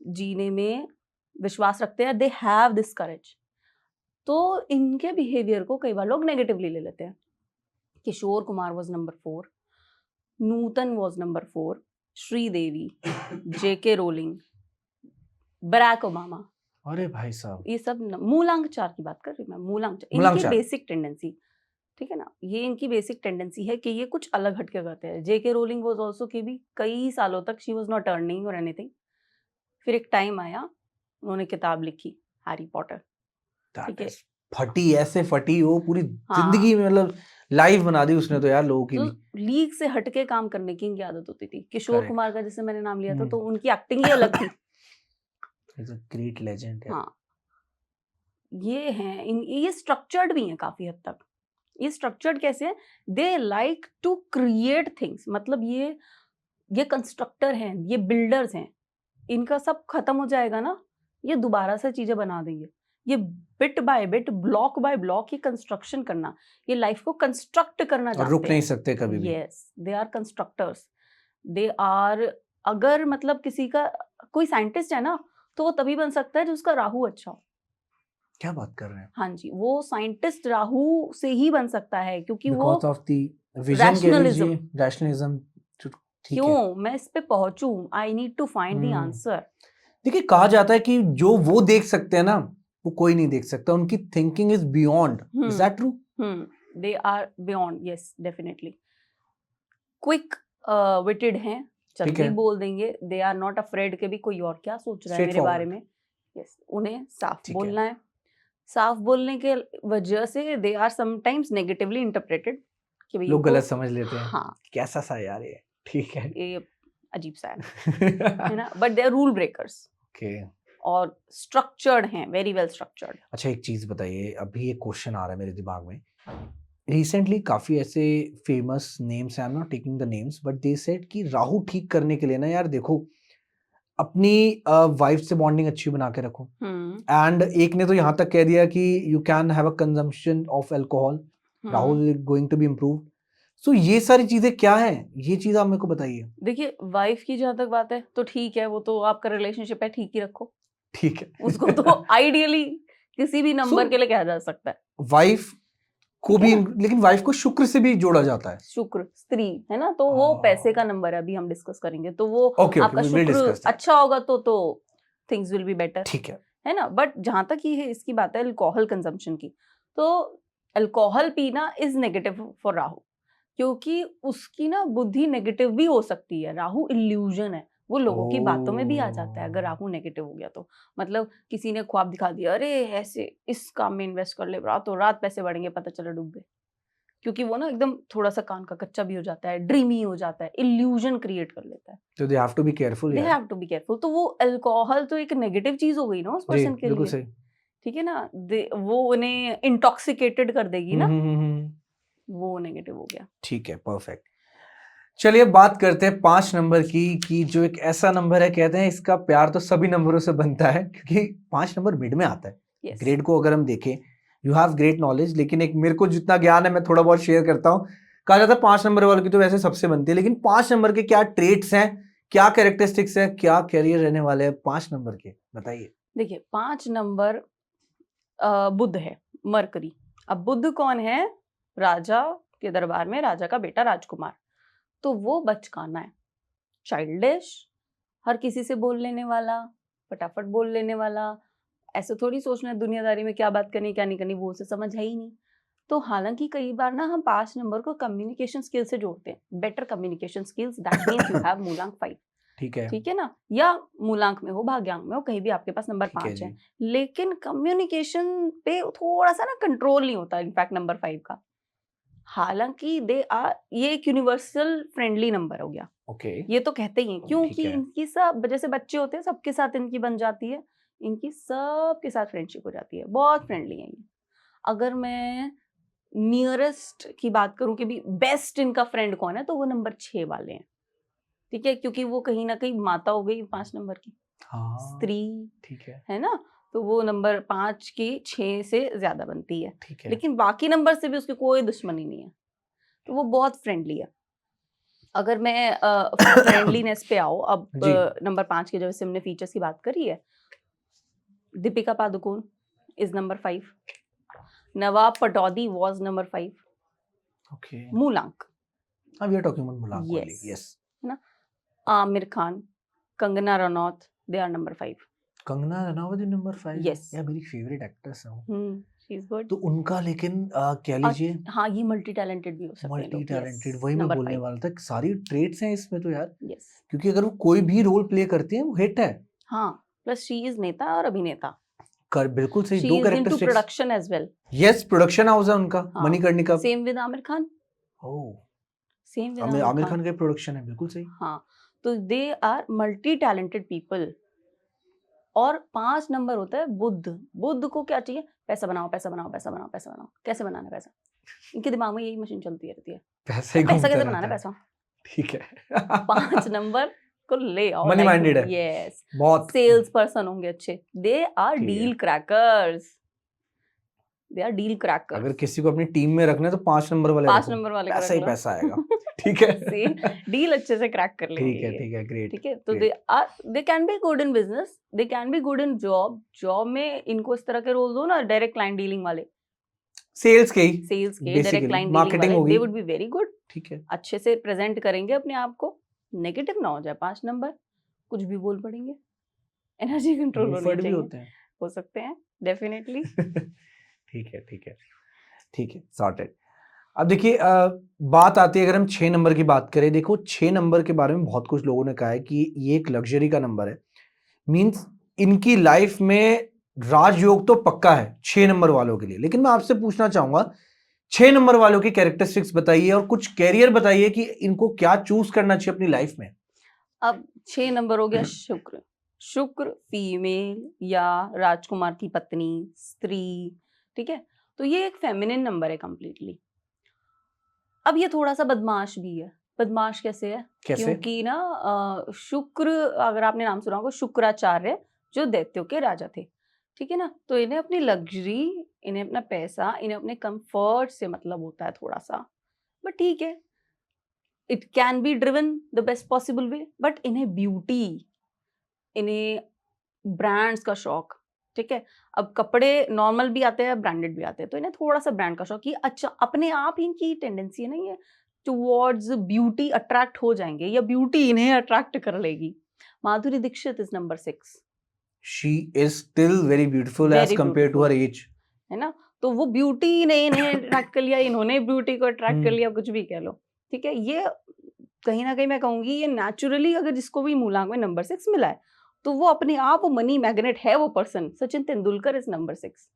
जीने में विश्वास रखते हैं, दे हैव दिस करेज। तो इनके बिहेवियर को कई बार लोग नेगेटिवली ले लेते हैं। Kishore Kumar was number 4, Nutan was number 4, Sridevi, JK Rowling, Barack Obama, अरे भाई साहब। ये सब मूलांक 4 की बात कर रही हूँ मैं, मूलांक 4 मूलांक इनकी 4। बेसिक टेंडेंसी, ठीक है ना। ये इनकी बेसिक टेंडेंसी है कि ये कुछ अलग हटके करते हैं। जेके रोलिंग वाज आल्सो की भी कई सालों तक शी वाज नॉट अर्निंग और एनीथिंग, फिर एक टाइम आया, उन्होंने किताब लिखी हैरी पॉटर, ठीक That है। is फटी, ऐसे फटी वो पूरी हाँ, जिंदगी में, मतलब लाइफ बना दी उसने तो यार लोगों की तो भी। लीग से हटके काम करने की इनकी आदत होती थी। किशोर करेक्ट। कुमार का जैसे मैंने नाम लिया था, तो उनकी एक्टिंग ही अलग थी। इज अ ग्रेट लेजेंड यार। हाँ, ये हैं ये स्ट्रक्चर्ड भी हैं काफी हद तक। ये स्ट्रक्चर्ड कैसे है? They like to create things, मतलब ये कंस्ट्रक्टर हैं, ये बिल्डर्स हैं। इनका सब खत्म हो जाएगा ना, ये दोबारा से चीजें बना देंगे। ये bit by bit, block bye block, ये कंस्ट्रक्शन करना, ये लाइफ को कंस्ट्रक्ट करना और रुक जानते नहीं हैं। सकते कभी भी। Yes, they are constructors. They are, अगर मतलब किसी का कोई साइंटिस्ट है ना, तो वो तभी बन सकता है जो उसका राहु अच्छा हो। क्या बात कर रहे हैं? हाँ जी, वो साइंटिस्ट राहु से ही बन सकता है, क्योंकि वो बिकॉज ऑफ द विजन कह लीजिए, रैशनलिज्म। ठीक है। क्यों मैं इस पे पहुंचूं, I need to find the answer. देखिए कहा जाता है कि जो वो देख सकते हैं ना, वो कोई नहीं देख सकता। उनकी thinking is beyond. Is that true? They are beyond, yes definitely. Quick witted हैं, जल्दी है। बोल देंगे। दे आर नॉट अफ्रेड के भी कोई और क्या सोच रहा है मेरे बारे में। यस, उन्हें साफ ठीक है। बोलना है। साफ बोलने के वजह से they are sometimes negatively interpreted, कि भाई लोग इनको- गलत समझ लेते हैं। हाँ, कैसा सा यार ये। ठीक है। ये अजीब सा है ना, but they are rule breakers okay. और स्ट्रक्चर्ड हैं, वेरी वेल स्ट्रक्चर्ड। अच्छा एक चीज बताइए, अभी एक क्वेश्चन आ रहा है मेरे दिमाग में। रिसेंटली काफी ऐसे फेमस नेम्स हैं, I am not taking the names, but they said कि राहु ठीक करने के लिए ना यार देखो, अपनी वाइफ से बॉन्डिंग अच्छी बना के रखो। एंड एक ने तो यहाँ तक कह दिया कि you can have a consumption of alcohol, Rahu is going to be improve. So ये सारी चीजें क्या है, ये चीज आप मेरे को बताइए। देखिए, वाइफ की जहां तक बात है तो ठीक है, वो तो आपका रिलेशनशिप है, ठीक ही रखो। ठीक है। उसको तो आइडियली किसी भी नंबर के लिए कहा जा सकता है। वाइफ को ठीक है भी, ना? लेकिन वाइफ को शुक्र से भी जोड़ा जाता है। शुक्र स्त्री है ना, तो वो पैसे का नंबर है, अभी हम डिस्कस करेंगे। तो वो ओके आपका ओके, विल शुक्र डिस्कस दैट। अच्छा होगा तो थिंग्स विल बी बेटर, ठीक है ना। बट जहां तक ये है, इसकी बात है अल्कोहल कंजम्पशन की, तो अल्कोहल पीना इज नेगेटिव फॉर राहु, क्योंकि उसकी ना बुद्धि नेगेटिव भी हो सकती है। राहु इल्यूजन है, वो लोगों की बातों में भी आ जाता है अगर राहु नेगेटिव हो गया तो। मतलब किसी ने ख्वाब दिखा दिया, अरे ऐसे इस काम में इन्वेस्ट कर ले, रातों रात पैसे बढ़ेंगे, पता चला डूब गए। क्योंकि वो ना एकदम थोड़ा सा कान का कच्चा भी हो जाता है, ड्रीमी हो जाता है, इल्यूजन क्रिएट कर लेता है। तो they have to be careful they यार। Have to be careful. तो वो अल्कोहल तो एक नेगेटिव चीज हो गई ना उस जी पर्सन के बिल्कुल लिए, सही। ठीक है ना। वो उन्हें इंटॉक्सिकेटेड कर देगी ना, वो नेगेटिव हो गया। ठीक है, परफेक्ट। चलिए बात करते हैं 5 नंबर की, कि जो एक ऐसा नंबर है, कहते हैं इसका प्यार तो सभी नंबरों से बनता है, क्योंकि 5 नंबर मिड में आता है। Yes. ग्रेड को अगर हम देखें, यू हैव ग्रेट नॉलेज, लेकिन एक मेरे को जितना ज्ञान है मैं थोड़ा बहुत शेयर करता हूँ। कहा जाता है 5 नंबर वालों की तो वैसे सबसे बनती है, लेकिन 5 नंबर के क्या ट्रेट्स हैं, क्या कैरेक्टरिस्टिक्स है, क्या कैरियर रहने वाले हैं 5 नंबर के, बताइए। देखिए, 5 नंबर बुध है, मरकरी। अब बुध कौन है? राजा के दरबार में राजा का बेटा राजकुमार। तो वो बचकाना है, चाइल्डिश, हर किसी से बोल लेने वाला, फटाफट बोल लेने वाला। ऐसे थोड़ी सोचना है दुनियादारी में क्या बात करनी क्या नहीं करनी, वो उसे समझ है ही नहीं। तो हालांकि कई बार ना हम 5 नंबर को कम्युनिकेशन स्किल से जोड़ते हैं, better communication skills, that means you have मूलांक 5, ठीक है ना। या मूलांक में हो, भाग्यांक में हो, कहीं भी आपके पास नंबर 5 है, लेकिन कम्युनिकेशन पे थोड़ा सा ना कंट्रोल नहीं होता इनफैक्ट नंबर 5 का। हालांकि दे आर, ये एक यूनिवर्सल फ्रेंडली नंबर हो गया। ओके। ये तो कहते ही हैं, क्योंकि ठीक है। इनकी सब, जैसे बच्चे होते हैं सबके साथ इनकी बन जाती है, इनकी सबके साथ फ्रेंडशिप हो जाती है, बहुत फ्रेंडली है ये। अगर मैं नियरेस्ट की बात करूं कि भी बेस्ट इनका फ्रेंड कौन है, तो वो नंबर 6 वाले हैं, ठीक है, क्योंकि वो कहीं ना कहीं माता हो गई 5 नंबर की, स्त्री, ठीक है ना। तो वो नंबर 5 की 6 से ज्यादा बनती है, ठीक है। लेकिन बाकी नंबर से भी उसकी कोई दुश्मनी नहीं है, तो वो बहुत फ्रेंडली है। अगर मैं फ्रेंडलीनेस पे आओ, अब नंबर 5 के जैसे हमने फीचर्स की बात करी है, Deepika Padukone is number 5, Nawab Pataudi was number 5, okay. मूलांक, वी आर टॉकिंग अबाउट मूलांक ओनली, Yes. यस। है ना। Aamir Khan, Kangana Ranaut, they are number 5। Kangana Ranaut number 5, Yes. यार मेरी फेवरेट एक्ट्रेस है वो। She is good. तो उनका लेकिन कह लीजिए हाँ, ये मल्टी टैलेंटेड भी हो सकते हैं मल्टी लोग, टैलेंटेड, yes, वही मैं नंबर बोलने 5, वाला था, सारी ट्रेड्स हैं इसमें तो यार, yes. क्योंकि अगर वो कोई भी रोल प्ले करते हैं वो हिट है। हाँ, प्लस शी इज नेता और अभिनेता। कर बिल्कुल सही, she though is into characteristics. Production as well. Yes, production house है उनका, हाँ, Manikarnika. Same with Aamir Khan. Oh, same with Aamir Aamir Khan Khan. का प्रोडक्शन है, बिल्कुल सही। हाँ, तो they are multi talented people. और 5 नंबर होता है बुद्ध। बुद्ध को क्या चाहिए? पैसा बनाओ, पैसा बनाओ, पैसा बनाओ, पैसा बनाओ। कैसे बनाना है पैसा? इनके दिमाग में यही मशीन चलती रहती है। पैसा ही पैसा घूमता कैसे रहता बनाना है है। पैसा? ठीक है। 5 नंबर को ले आओ। मनी माइंडेड है यस, बहुत। सेल्स पर्सन होंगे अच्छे। दे आर ठीक है। Deal crackers. They are deal अगर क्रैकर्स। किसी को अपनी टीम में रखना है तो 5 नंबर वाले 5 रखो, नंबर वाले को पैसा रख ही लो। पैसा आएगा। ठीक है। सी, डील अच्छे से क्रैक कर लेंगे ठीक है, ये। ठीक है, ग्रेट। ठीक है, तो दे can be good in business, they can be good in job. Job में इनको इस तरह के रोल दो ना, डायरेक्ट क्लाइंट डीलिंग वाले, सेल्स के ही सेल्स के, direct basically, client dealing marketing वाले, होगी। They would be very good. ठीक है। अच्छे से प्रेजेंट करेंगे अपने आप को, नेगेटिव ना हो जाए 5 नंबर, कुछ भी बोल पड़ेंगे। एनर्जी कंट्रोल होनी मुफड़ भी चाहिए। होते हैं। हो सकते हैं, डेफिनेटली। ठीक है, ठीक है, ठीक है, सॉर्टेड। अब देखिए बात आती है, अगर हम 6 नंबर की बात करें, देखो 6 नंबर के बारे में बहुत कुछ लोगों ने कहा है कि ये एक लग्जरी का नंबर है। मींस इनकी लाइफ में राजयोग तो पक्का है 6 नंबर वालों के लिए। लेकिन मैं आपसे पूछना चाहूंगा, 6 नंबर वालों की कैरेक्टरिस्टिक्स बताइए और कुछ कैरियर बताइए कि इनको क्या चूज करना चाहिए अपनी लाइफ में। अब 6 नंबर हो गया शुक्र। शुक्र फीमेल या राजकुमार की पत्नी, स्त्री। ठीक है, तो ये एक फेमिनिन नंबर है कंप्लीटली। अब ये थोड़ा सा बदमाश भी है। बदमाश कैसे है? कैसे? क्योंकि ना शुक्र, अगर आपने नाम सुना होगा, शुक्राचार्य जो दैत्यों के राजा थे। ठीक है ना, तो इन्हें अपनी लग्जरी, इन्हें अपना पैसा, इन्हें अपने कंफर्ट से मतलब होता है थोड़ा सा। बट ठीक है, it can be driven the best possible way. But इन्हें ब्यूटी, इन्हें ब्रांड्स का शौक। ठीक है, अब कपड़े नॉर्मल भी आते हैं, ब्रांडेड भी आते हैं, तो इन्हें थोड़ा सा ब्रांड का शौक। ये अच्छा, अपने आप ही इनकी टेंडेंसी है ना, ये टुवर्ड्स ब्यूटी अट्रैक्ट हो जाएंगे, या ब्यूटी इन्हें अट्रैक्ट कर लेगी। Madhuri Dixit is number 6। She is still very beautiful age Very compare to her beautiful. Age. है ना, तो वो ब्यूटी ने इन्हें अट्रैक्ट कर लिया, इन्होंने ब्यूटी को अट्रैक्ट कर लिया, कुछ भी कह लो। ठीक है, ये कहीं ना कहीं मैं कहूंगी ये नेचुरली, अगर जिसको भी मूलांक में नंबर 6 मिला है, तो वो अपने आप मनी मैग्नेट है वो person. Sachin Tendulkar is number 6।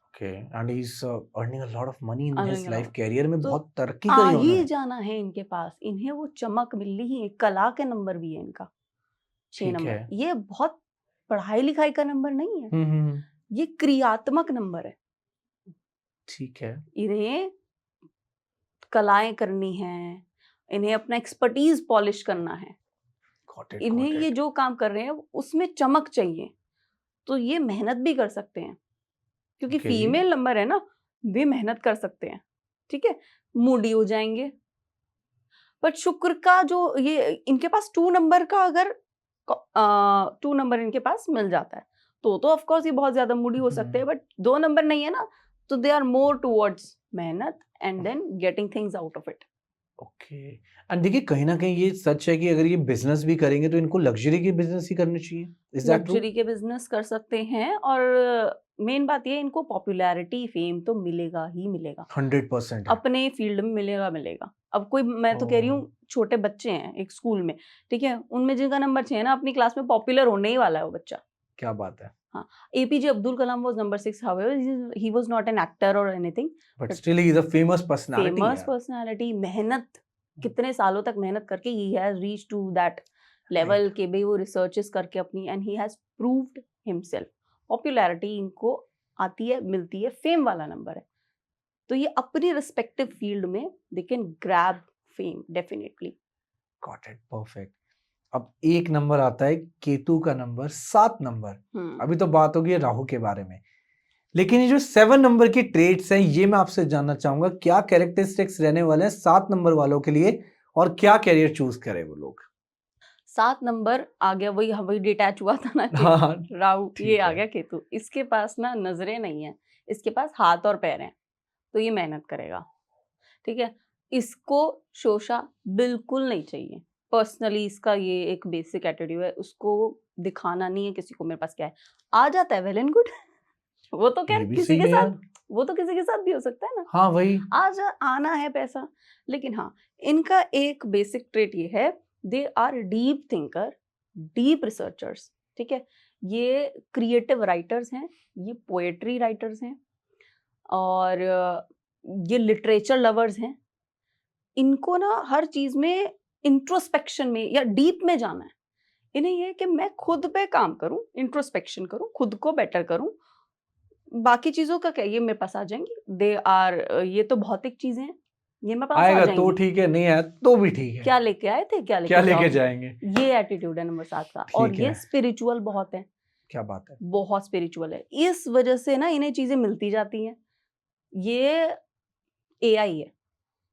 Okay, and he is earning a lot of money in his Earning a life, lot. Career में तो बहुत तरक्की आ करी है ही उन्होंने। जाना है इनके पास, इन्हें वो चमक मिल ही है। कला के नंबर भी है इनका 6 ठीक नंबर। है। ये बहुत पढ़ाई लिखाई का नंबर नहीं है, ये क्रियात्मक नंबर है। ठीक है। इन्हें कलाएं करनी है, इन्हें अपना एक्सपर्टीज पॉलिश करना है, Got it, इन्हें got ये it. जो काम कर रहे हैं उसमें चमक चाहिए, तो ये मेहनत भी कर सकते हैं। क्योंकि Okay. फीमेल नंबर है ना, वे मेहनत कर सकते हैं। ठीक है, मूडी हो जाएंगे। बट शुक्र का जो ये, इनके पास 2 नंबर का, अगर 2 नंबर इनके पास मिल जाता है, तो ऑफ कोर्स ये बहुत ज्यादा मूडी हो सकते हैं। बट 2 नंबर नहीं है ना, तो दे आर मोर टुवर्ड्स मेहनत and then getting things out of it. Okay, and देखिए कहीं ना कहीं ये सच है कि अगर ये बिजनेस भी करेंगे तो इनको लग्जरी की बिजनेस ही करनी चाहिए। Is that true? लग्जरी के बिजनेस कर सकते हैं, और मेन बात ये है, इनको पॉपुलैरिटी, फेम तो मिलेगा ही मिलेगा, 100% है। अपने फील्ड में मिलेगा मिलेगा। अब कोई, मैं तो कह रही हूँ, छोटे बच्चे हैं एक स्कूल में, ठीक है, उनमें जिनका नंबर 6 है ना, अपनी क्लास में पॉपुलर होने ही वाला है वो बच्चा। क्या बात है। हाँ, APJ Abdul Kalam was number 6, however he was not an actor or anything, but but still he is a famous personality famous यार। personality। मेहनत, कितने सालों तक मेहनत करके he has reached to that level Right. के भाई वो रिसर्चेस करके अपनी, and he has proved himself। Popularity इनको आती है, मिलती है, फेम वाला नंबर है, तो ये अपनी रिस्पेक्टिव फील्ड में they can grab fame definitely. Got it, perfect. अब एक नंबर आता है केतु का नंबर, 7 नंबर। अभी तो बात होगी राहु के बारे में, लेकिन ये जो 7 नंबर की ट्रेड्स हैं, ये मैं आपसे जानना चाहूंगा, क्या कैरेक्टरिस्टिक्स रहने वाले हैं 7 नंबर वालों के लिए, और क्या कैरियर चूज करें वो लोग। 7 नंबर आ गया, वही डिटैच हुआ था ना हाँ, राहु, ठीक ये आ है। गया केतु। इसके पास ना नजरें नहीं है, इसके पास हाथ और पैर हैं, तो ये मेहनत करेगा। ठीक है, इसको शोषा बिल्कुल नहीं चाहिए। पर्सनली इसका ये एक बेसिक एटीट्यूड है, उसको दिखाना नहीं है किसी को मेरे पास क्या है। आ जाता है, वेल एंड गुड। वो तो क्या ये भी किसी सही के है साथ, यार। वो तो किसी के साथ भी हो सकता है ना। हाँ वही। आज आना है पैसा। लेकिन हाँ, इनका एक बेसिक ट्रेट ये है, they are deep thinker, deep researchers. ठीक है, ये क्रिएटिव राइटर्स हैं, ये पोएट्री राइटर्स हैं और ये लिटरेचर लवर्स हैं। इनको ना हर चीज में इंट्रोस्पेक्शन में या डीप में जाना है। इन्हें ये है कि मैं खुद पे काम करूं, इंट्रोस्पेक्शन करूं, खुद को बेटर करूं, बाकी चीजों का क्या, ये मेरे पास आ जाएंगी। दे आर ये तो भौतिक चीजें हैं, ये मेरे पास आ आएगा तो जाएंगी। ठीक है, नहीं आया तो भी ठीक है। क्या लेके आए थे, क्या क्या लेके लेके जाओगे? जाएंगे? ये एटीट्यूड है नंबर 7 का। और ठीक ये है। स्पिरिचुअल बहुत है, क्या बात है। बहुत स्पिरिचुअल है। इस वजह से ना इन्हें चीजें मिलती जाती हैं। ये एआई है,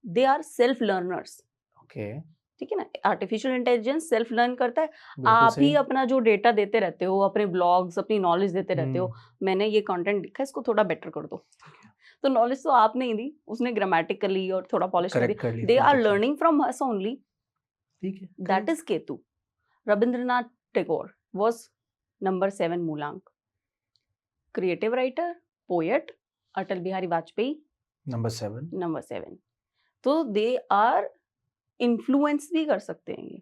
they are self learners. Okay, ठीक है ना, आर्टिफिशियल इंटेलिजेंस सेल्फ लर्न करता है। बिल्कुल आप ही सही। अपना जो डेटा देते रहते हो, अपने ब्लॉग्स, अपनी नॉलेज देते रहते हो, हम्म, मैंने ये कंटेंट लिखा है, इसको थोड़ा बेटर कर दो। ठीक है, तो नॉलेज तो आपने ही दी, उसने ग्रामेटिकली और थोड़ा पॉलिश कर करेक्ट दिया। कर लिया, दे बहुत आर अच्छा। Learning from us only. ठीक है, that is Ketu. Rabindranath Tagore was number 7 मूलांक। Creative writer, poet, Atal Bihari Vajpayee number 7। Number 7। तो दे आर इन्फ्लुएंस भी कर सकते हैं ये,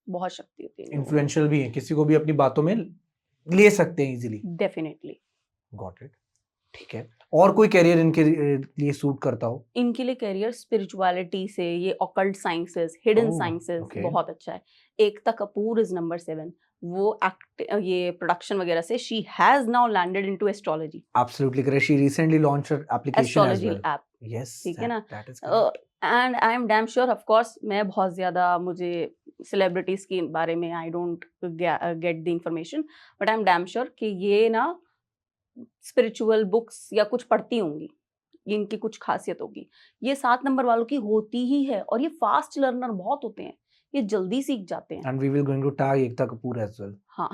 बहुत शक्ति होती है इन लोगों में। इन्फ्लुएंशियल भी है, किसी को भी अपनी बातों में ले सकते हैं इजीली। डेफिनेटली। Got it. ठीक है, और कोई कैरियर इनके लिए सूट करता हो? इनके लिए करियर स्पिरिचुअलिटी से, ये ऑकल्ट साइंसेस, हिडन ओह, साइंसेस okay. बहुत अच्छा है। Ekta Kapoor is number 7। वो एक्ट ये प्रोडक्शन वगैरह से she has now landed into astrology. Absolutely correct. She recently launched her application as astrology well. App, Yes, ठीक है ना। that is correct. And I am damn sure, of course मैं बहुत ज्यादा, मुझे सेलिब्रिटीज के बारे में I don't get the information, but I am damn sure कि ये ना स्पिरिचुअल बुक्स या कुछ पढ़ती होंगी, ये इनकी कुछ खासियत होगी। ये 7 नंबर वालों की होती ही है, और ये फास्ट लर्नर बहुत होते हैं, ये जल्दी सीख जाते हैं। And we will going to tag Ekta Kapoor as well. हाँ।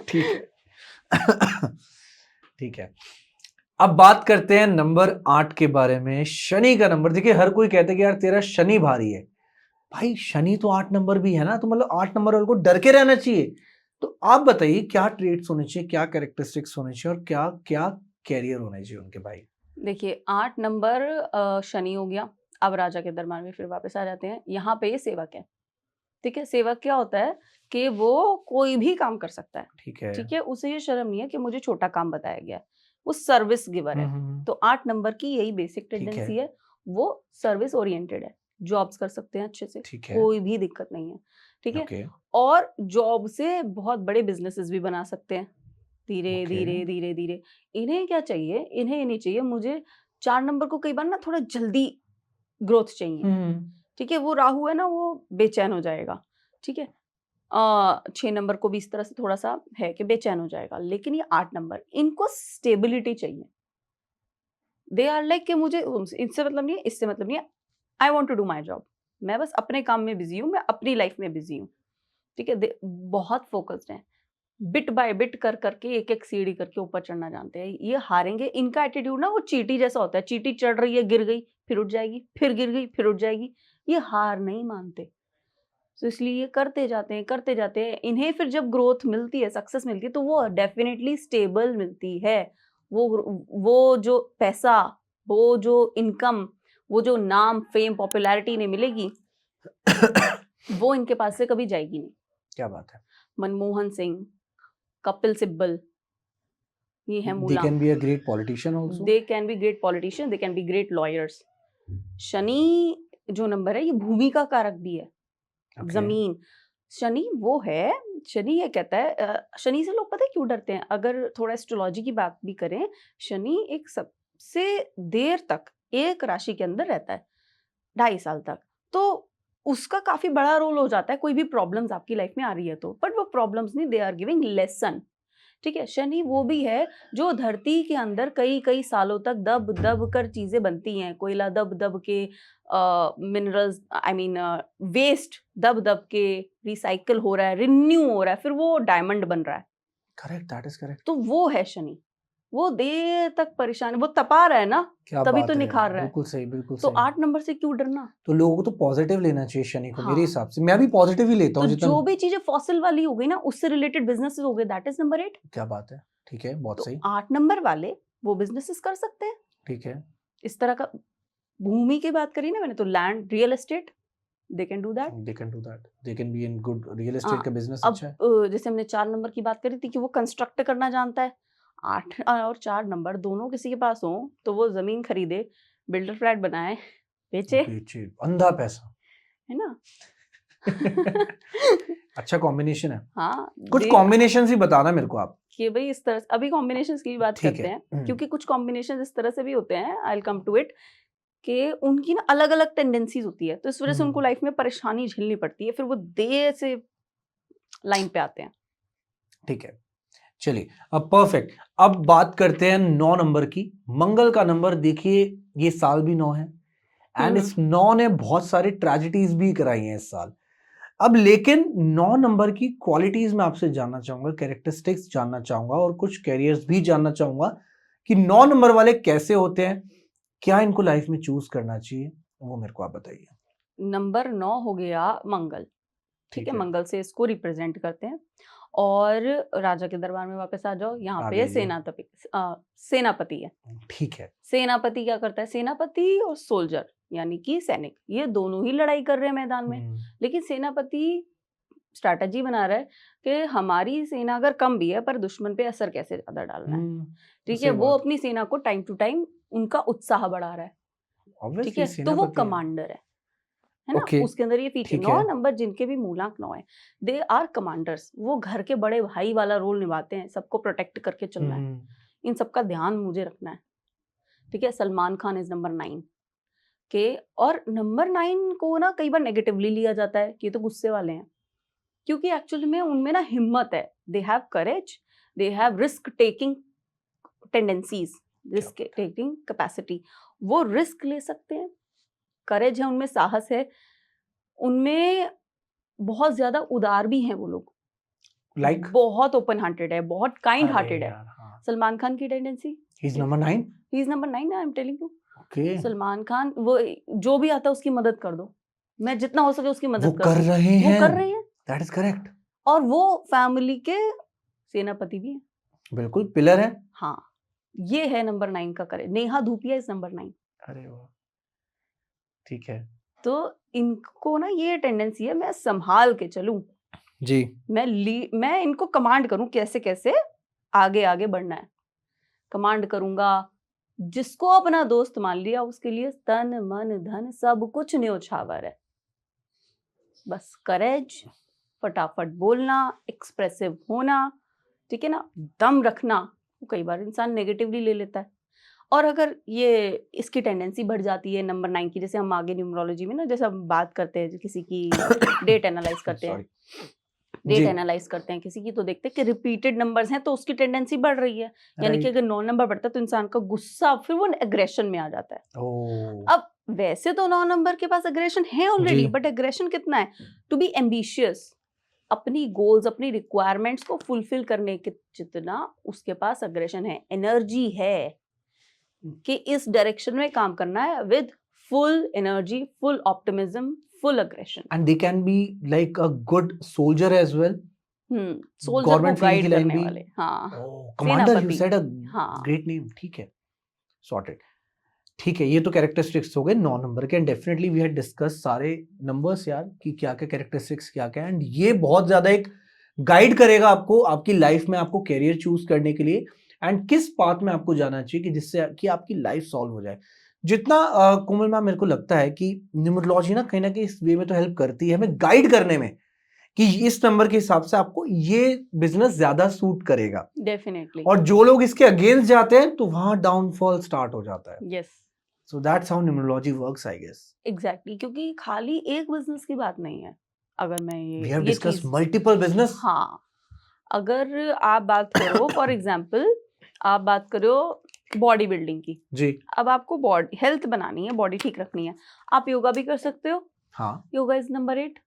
ठीक है। ठीक है, अब बात करते हैं नंबर 8 के बारे में। शनि का नंबर। देखिए, हर कोई कहता है कि यार तेरा शनि भारी है। भाई शनि तो 8 नंबर भी है ना, तो मतलब 8 नंबर वाले को डर के रहना चाहिए। तो आप बताइए क्या ट्रेट्स होने चाहिए, क्या कैरेक्टरिस्टिक्स होने चाहिए, और क्या क्या कैरियर होने चाहिए उनके भाई? देखिए 8 नंबर शनि हो गया। अब राजा के दरबार में फिर वापस आ जाते हैं। यहाँ पे ये सेवक है, ठीक है। सेवक क्या होता है कि वो कोई भी काम कर सकता है, ठीक है, ठीक है। उसे ये शर्म नहीं है कि मुझे छोटा काम बताया गया है, वो सर्विस गिवर है। तो 8 नंबर की यही बेसिक ठीक है। टेंडेंसी है, वो सर्विस ओरिएंटेड है। जॉब्स कर सकते हैं अच्छे से, ठीक है, कोई भी दिक्कत नहीं है, ठीक है। ओके, और जॉब से बहुत बड़े बिजनेसेस भी बना सकते हैं, धीरे ओके, धीरे धीरे धीरे। इन्हें क्या चाहिए, इन्हें ये नहीं चाहिए मुझे 4 नंबर को कई बार ना थोड़ा जल्दी ग्रोथ चाहिए, ठीक है। वो राहु है ना, वो बेचैन हो जाएगा, ठीक है। 6 नंबर को भी इस तरह से थोड़ा सा है कि बेचैन हो जाएगा, लेकिन ये 8 नंबर, इनको स्टेबिलिटी चाहिए। दे आर लाइक कि मुझे इससे मतलब नहीं है, इससे मतलब नहीं है, I want to do my job. मैं बस अपने काम में बिजी हूँ, मैं अपनी लाइफ में बिजी हूँ, ठीक है। बहुत फोकस्ड हैं, बिट बाय बिट कर करके, एक एक सीढ़ी करके ऊपर चढ़ना जानते हैं। ये हारेंगे। इनका एटीट्यूड ना वो चींटी जैसा होता है, चींटी चढ़ रही है, गिर गई, फिर उठ जाएगी, फिर गिर गई, फिर उठ जाएगी। ये हार नहीं मानते, तो इसलिए ये करते जाते हैं, करते जाते हैं। इन्हें फिर जब ग्रोथ मिलती है, सक्सेस मिलती है, तो वो डेफिनेटली स्टेबल मिलती है। वो जो पैसा, वो जो इनकम, वो जो नाम, फेम, पॉपुलैरिटी इन्हें मिलेगी, वो इनके पास से कभी जाएगी नहीं। क्या बात है। मनमोहन सिंह, कपिल सिब्बल, ये है They मूलांक। can be a great politician also. They can be great politician, they can be great lawyers. Shani जो नंबर है, ये भूमि का कारक भी है, Okay. जमीन। शनि वो है, शनि ये कहता है, शनि से लोग पता है क्यों डरते हैं, अगर थोड़ा एस्ट्रोलॉजी की बात भी करें, शनि एक सबसे देर तक एक राशि के अंदर रहता है, 2.5 साल तक। तो उसका काफी बड़ा रोल हो जाता है कोई भी प्रॉब्लम्स आपकी लाइफ में आ रही है तो, बट वो प्रॉब्लम्स नहीं, दे आर गिविंग लेसन, ठीक है। शनि वो भी है जो धरती के अंदर कई कई सालों तक दब दब कर चीजें बनती हैं, कोयला दब दब के, मिनरल्स, आई मीन वेस्ट दब दब के रिसाइकल हो रहा है, रिन्यू हो रहा है, फिर वो डायमंड बन रहा है। Correct, that is correct. तो वो है शनि, वो देर तक परेशान, वो तपा रहा है ना, क्या तभी बात तो है, निखार रहा है। बिल्कुल सही, बिल्कुल तो सही। 8 नंबर से क्यों डरना। तो लोगों को तो पॉजिटिव लेना चाहिए शनि को, मेरे हाँ। हिसाब से। मैं भी पॉजिटिव ही लेता तो हूँ जितना। जो भी चीजें फॉसिल वाली हो गई ना, उससे रिलेटेड बिजनेसेस हो गए, दैट इज नंबर 8। क्या बात है, ठीक है, बहुत तो सही। 8 नंबर वाले वो बिजनेसेस कर सकते हैं ठीक है, इस तरह का। भूमि की बात करी ना मैंने, तो land, real estate, they can do that. They can do that, they can be in good real estate हाँ, का बिजनेस अब अच्छा है। जैसे हमने 4 नंबर की बात करी थी कि वो कंस्ट्रक्ट करना जानता है। 8 और 4 नंबर दोनों किसी के पास हो तो वो जमीन खरीदे, बिल्डर फ्लैट बनाए, बेचे, बेचे, अंधा पैसा। है ना? अच्छा कॉम्बिनेशन है। हाँ, कुछ दे कॉम्बिनेशन ही बताना मेरे को आप। कि भाई इस तरह से अभी कॉम्बिनेशंस की भी बात ठीक करते है। हैं, क्योंकि कुछ कॉम्बिनेशन इस तरह से भी होते हैं, I will come to it, कि उनकी ना अलग-अलग टेंडेंसीज होती है, तो इस वजह से उनको लाइफ में परेशानी झेलनी पड़ती है, फिर वो देर से लाइन पे आते हैं। ठीक है, चलिए अब परफेक्ट। अब बात करते हैं 9 नंबर की। मंगल का नंबर देखिए, ये साल भी 9 है एंड इस 9 ने बहुत सारी ट्रेजेडीज भी कराई हैं इस साल। अब लेकिन 9 नंबर की क्वालिटीज मैं आपसे जानना चाहूंगा, कैरेक्टरिस्टिक्स जानना चाहूंगा और कुछ कैरियर्स भी जानना चाहूंगा कि 9 नंबर वाले कैसे होते हैं, क्या इनको लाइफ में चूज करना चाहिए, वो मेरे को आप बताइए। नंबर 9 हो गया मंगल, ठीक है, मंगल से इसको रिप्रेजेंट करते हैं। और राजा के दरबार में वापस आ जाओ, यहाँ आ पे गई जी। सेनापति है। ठीक है। सेनापति क्या करता है? सेनापति और सोल्जर यानी कि सैनिक, ये दोनों ही लड़ाई कर रहे हैं मैदान में, लेकिन सेनापति स्ट्रैटेजी बना रहा है कि हमारी सेना अगर कम भी है पर दुश्मन पे असर कैसे ज्यादा डालना है, ठीक है। सही वो बात। अपनी सेना को टाइम टू टाइम उनका उत्साह बढ़ा रहा है, ठीक Obviously है। तो वो सेनापति है। कमांडर है ना, ओके, उसके अंदर ये फीचर। ठीक 9 है। नंबर जिनके भी मूलांक 9 है, दे आर कमांडर्स, वो घर के बड़े भाई वाला रोल निभाते हैं, सबको प्रोटेक्ट करके चलना है, इन सबका ध्यान मुझे रखना है, ठीक है। सलमान खान इज नंबर 9 के, और नंबर 9 को ना कई बार नेगेटिवली लिया जाता है कि ये तो गुस्से वाले हैं, क्योंकि एक्चुअली में उनमें ना हिम्मत है, they have courage, they have risk taking tendencies, risk taking capacity, वो रिस्क ले सकते हैं, करेज है उनमें, साहस है उनमें, बहुत ज्यादा उदार भी हैं वो लोग, लाइक बहुत ओपन हार्टेड है, बहुत काइंड अरे हार्टेड है। यार, हाँ। सलमान खान की tendency, he is number 9। He is number 9, I am telling you. Okay, Salman Khan, वो जो भी आता है उसकी मदद कर दो, मैं जितना हो सके उसकी वो मदद कर दो, रहे वो हैं। कर रहे हैं, दैट इज करेक्ट। और वो फैमिली के सेनापति भी हैं, बिल्कुल पिलर है। हाँ। ये है नंबर 9 का courage. Neha Dhupia is number 9। अरे वाह, ठीक है तो इनको ना ये टेंडेंसी है, मैं संभाल के चलूं, जी। मैं इनको कमांड करूं, कैसे कैसे आगे आगे बढ़ना है, कमांड करूंगा। जिसको अपना दोस्त मान लिया उसके लिए तन मन धन सब कुछ न्योछावर है, बस करेज, फटाफट बोलना, एक्सप्रेसिव होना, ठीक है ना, दम रखना। वो कई बार इंसान नेगेटिवली ले लेता है, और अगर ये इसकी टेंडेंसी बढ़ जाती है नंबर 9 की, जैसे हम आगे न्यूमरोलॉजी में ना, जैसे हम बात करते हैं किसी की डेट एनालाइज करते हैं, डेट जी। एनालाइज करते हैं किसी की, तो देखते हैं कि रिपीटेड नंबर्स हैं तो उसकी टेंडेंसी बढ़ रही है, यानी कि अगर 9 नंबर बढ़ता है तो इंसान का गुस्सा फिर वो एग्रेशन में आ जाता है। ओह, अब वैसे तो 9 नंबर के पास एग्रेशन है ऑलरेडी, जी। बट एग्रेशन कितना है? टू बी एम्बिशियस, अपनी गोल्स, अपनी रिक्वायरमेंट्स को फुलफिल करने के जितना उसके पास एग्रेशन है, एनर्जी है कि इस डायरेक्शन में काम करना है, with full energy, full optimism, full aggression. And they can be like a good soldier as well. Soldier को गवर्नमेंट फील्ड की गाइड लाइन करने भी। वाले, हाँ, कमांडर, यू सेनापति, सेड अ हाँ। Great name. ठीक है, सॉर्टेड। ठीक है, ये तो कैरेक्टरिस्टिक्स हो गए 9 नंबर के, and definitely we had discuss सारे नंबर्स यार कि क्या क्या कैरेक्टरिस्टिक्स क्या क्या, एंड ये बहुत ज्यादा एक गाइड करेगा आपको आपकी लाइफ में, आपको कैरियर चूज करने के लिए एंड किस पाथ में आपको जाना चाहिए कि जिससे कि आपकी लाइफ सॉल्व हो जाए। जितना कोमल मैम मेरे को लगता है कि न्यूमरोलॉजी ना कहीं इस वे में तो हेल्प करती है हमें गाइड करने में कि इस नंबर के हिसाब से आपको ये बिजनेस ज्यादा सूट करेगा, डेफिनेटली, और जो लोग इसके अगेंस्ट जाते हैं तो वहां डाउनफॉल स्टार्ट हो जाता है। Yes, So that's how numerology works, I guess. Exactly, क्योंकि खाली एक बिजनेस की बात नहीं है। अगर मैं We have ये discussed चीज, multiple business. हाँ, अगर आप बात करो फॉर एग्जाम्पल, आप बात करो बॉडी बिल्डिंग की, जी। अब आपको बॉडी हेल्थ बनानी है, बॉडी ठीक रखनी है, आप योगा भी कर सकते हो, हाँ। योगा इज नंबर 8,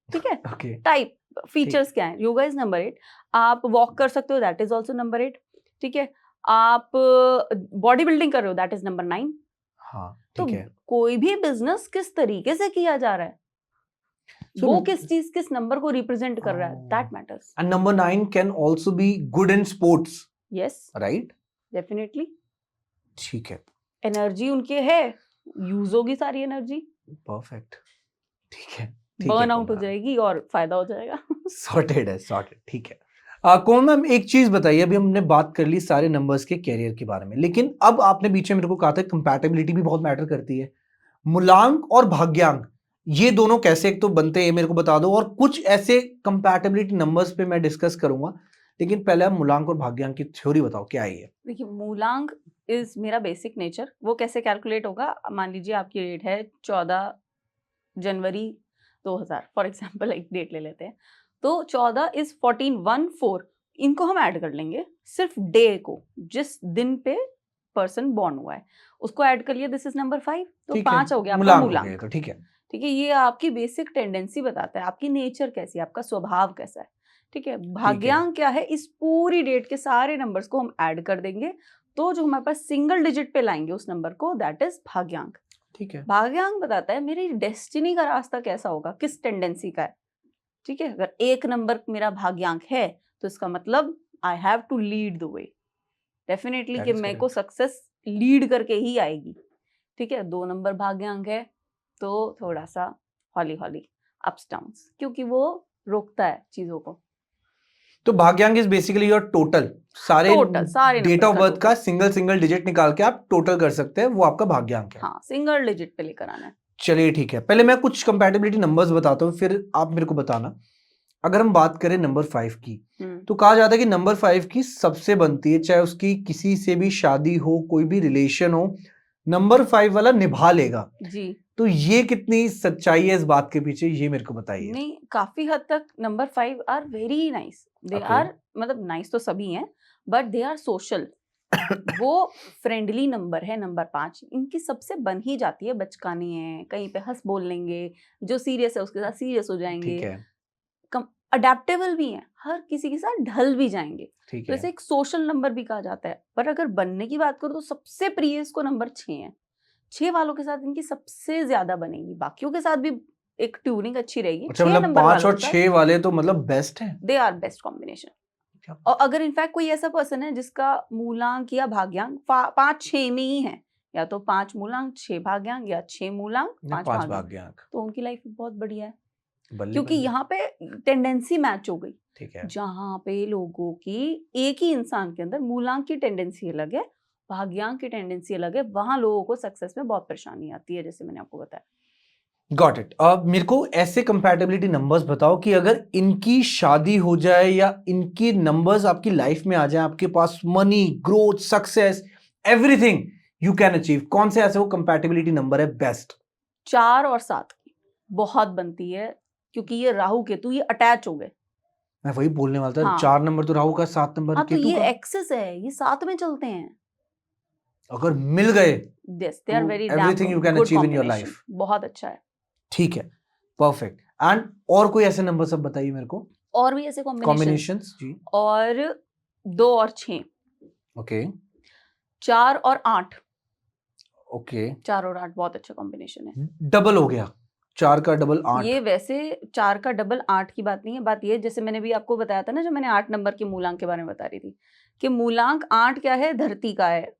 ठीक है। Okay. टाइप फीचर्स क्या है? Yoga is number 8। आप वॉक कर सकते हो, दैट इज ऑल्सो नंबर 8, ठीक है। आप बॉडी बिल्डिंग कर रहे हो, दैट इज नंबर 9। हाँ, तो ठीक है। कोई भी बिजनेस किस तरीके से किया जा रहा है, So- वो किस चीज, किस नंबर को रिप्रेजेंट कर रहा है, that matters. And number 9 can also be good in sports, yes, right? Definitely, ठीक है, एनर्जी उनके है, यूज होगी सारी एनर्जी। perfect. ठीक है, ठीक है बर्न आउट हो कोमल, जाएगी और फायदा हो जाएगा। सॉर्टेड है, सॉर्टेड, ठीक है। कोमल मैम एक चीज बताइए, अभी हमने बात कर ली सारे नंबर्स के कैरियर के बारे में, लेकिन अब आपने बीच में मेरे को कहा था कंपैटिबिलिटी भी बहुत मैटर करती है। मूलांक और भाग्यांक ये दोनों कैसे एक तो बनते हैं ये मेरे को बता दो, और कुछ ऐसे कंपैटिबिलिटी नंबर्स पे मैं डिस्कस करूंगा, लेकिन पहले आप मूलांक और भाग्यांक की थ्योरी बताओ क्या है ये। देखिए, मूलांक इज मेरा बेसिक नेचर। वो कैसे कैलकुलेट होगा? मान लीजिए आपकी डेट है 14 जनवरी 2000, फॉर एग्जाम्पल एक डेट ले लेते हैं। तो 14 इज 1414, इनको हम ऐड कर लेंगे, सिर्फ डे को, जिस दिन पे पर्सन बॉर्न हुआ है उसको ऐड कर लिया, दिस इज नंबर 5। तो ठीक है, 5 हो गया आपका मूलांक हो गए मूलांक। तो ठीक है। ठीक है, ये आपकी बेसिक टेंडेंसी बताता है, आपकी नेचर कैसी है, आपका स्वभाव कैसा है। ठीक है, भाग्यांक क्या है? इस पूरी डेट के सारे नंबर्स को हम ऐड कर देंगे, तो जो हमारे पास सिंगल डिजिट पे लाएंगे उस नंबर को, दैट इज भाग्यांक। ठीक है, भाग्यांक बताता है मेरी डेस्टिनी का रास्ता कैसा होगा, किस टेंडेंसी का है। ठीक है, अगर एक नंबर मेरा भाग्यांक है तो इसका मतलब I have to lead the way, definitely, That कि is मेरे को correct. सक्सेस लीड करके ही आएगी। ठीक है, 2 नंबर भाग्यांक है तो थोड़ा सा हौली हौली अप्स डाउन्स, क्योंकि वो रोकता है चीजों को। तो भाग्यांक इज बेसिकली योर टोटल, सारे टोटल सारे डेट नंबर ऑफ का बर्थ का टोटल। सिंगल सिंगल डिजिट निकाल के आप टोटल कर सकते हैं, वो आपका भाग्यांक है। हाँ, सिंगल डिजिट पे लेकर आना है। चलिए ठीक है, पहले मैं कुछ कंपैटिबिलिटी नंबर्स बताता हूँ, फिर आप मेरे को बताना। अगर हम बात करें नंबर 5 की, तो कहा जाता है कि नंबर 5 की सबसे बनती है, चाहे उसकी किसी से भी शादी हो, कोई भी रिलेशन हो, नंबर 5 वाला निभा लेगा। जी। तो ये कितनी सच्चाई है इस बात के पीछे, ये मेरे को बताइए। नहीं, काफी हद तक number 5 are very nice. They Okay. Are, मतलब नाइस तो सभी हैं, बट दे आर सोशल। वो फ्रेंडली नंबर है नंबर 5। इनकी सबसे बन ही जाती है, बचकाने हैं, कहीं पे हंस बोल लेंगे, जो सीरियस है उसके साथ सीरियस हो जाएंगे, ठीक है, अडेप्टेबल भी हैं, हर किसी के साथ ढल भी जाएंगे। ठीक तो है, इसे एक सोशल नंबर भी कहा जाता है। पर अगर बनने की बात करूं तो सबसे प्रिय इसको नंबर 6 है। 6 वालों के साथ इनकी सबसे ज्यादा बनेगी, बाकियों के साथ भी एक ट्यूनिंग अच्छी रहेगी। अच्छा 6 मतलब नंबर 5 वालों और के साथ 6 वाले तो मतलब बेस्ट है। They are best combination. क्या? और अगर इनफैक्ट कोई ऐसा पर्सन है जिसका मूलांक या भाग्यांक 5-6 में ही है, या तो 5 मूलांक 6 भाग्यांक, या 6 मूलांक 5 5 भाग्यांक, भाग्यांक, तो उनकी लाइफ बहुत बढ़िया है, बल्ले क्योंकि बल्ले। यहाँ पे टेंडेंसी मैच हो गई। ठीक है, जहाँ पे लोगों की, एक ही इंसान के अंदर मूलांक की टेंडेंसी अलग है, भाग्यांक की टेंडेंसी अलग है, वहां लोगों को सक्सेस में बहुत परेशानी आती है, जैसे मैंने आपको बताया। Got it. अब मेरे को ऐसे कंपैटिबिलिटी नंबर्स बताओ कि अगर इनकी शादी हो जाए या इनकी नंबर्स आपकी लाइफ में आ जाए, आपके पास money, growth, success, everything you can achieve, कौन से ऐसे वो कंपैटिबिलिटी नंबर है बेस्ट? 4 और 7 की बहुत बनती है, क्योंकि ये राहु केतु ये अटैच हो गए। मैं वही बोलने वाला था, हाँ 4 नंबर तो राहु का, 7 नंबर हाँ, तो केतु ये का। एक्सेस है, ये साथ में चलते हैं। अगर मिल गए यस, दे आर तो very everything you can good achieve in your combination, life. बहुत अच्छा है। ठीक है, परफेक्ट। एंड और कोई ऐसे नंबर सब बताइए मेरे को, और भी ऐसे कॉम्बिनेशन, कॉम्बिनेशंस जी। और 2 और 6, ओके 4 और 8, ओके, 4 और 8 बहुत अच्छा कॉम्बिनेशन है। डबल हो गया, 4 का डबल 8। ये वैसे 4 का डबल 8 की बात नहीं है, बात ये है, जैसे मैंने भी आपको बताया था ना, जब मैंने 8 नंबर के मूलांक के बारे में बता रही थी, कि मूलांक 8 क्या है, धरती का है,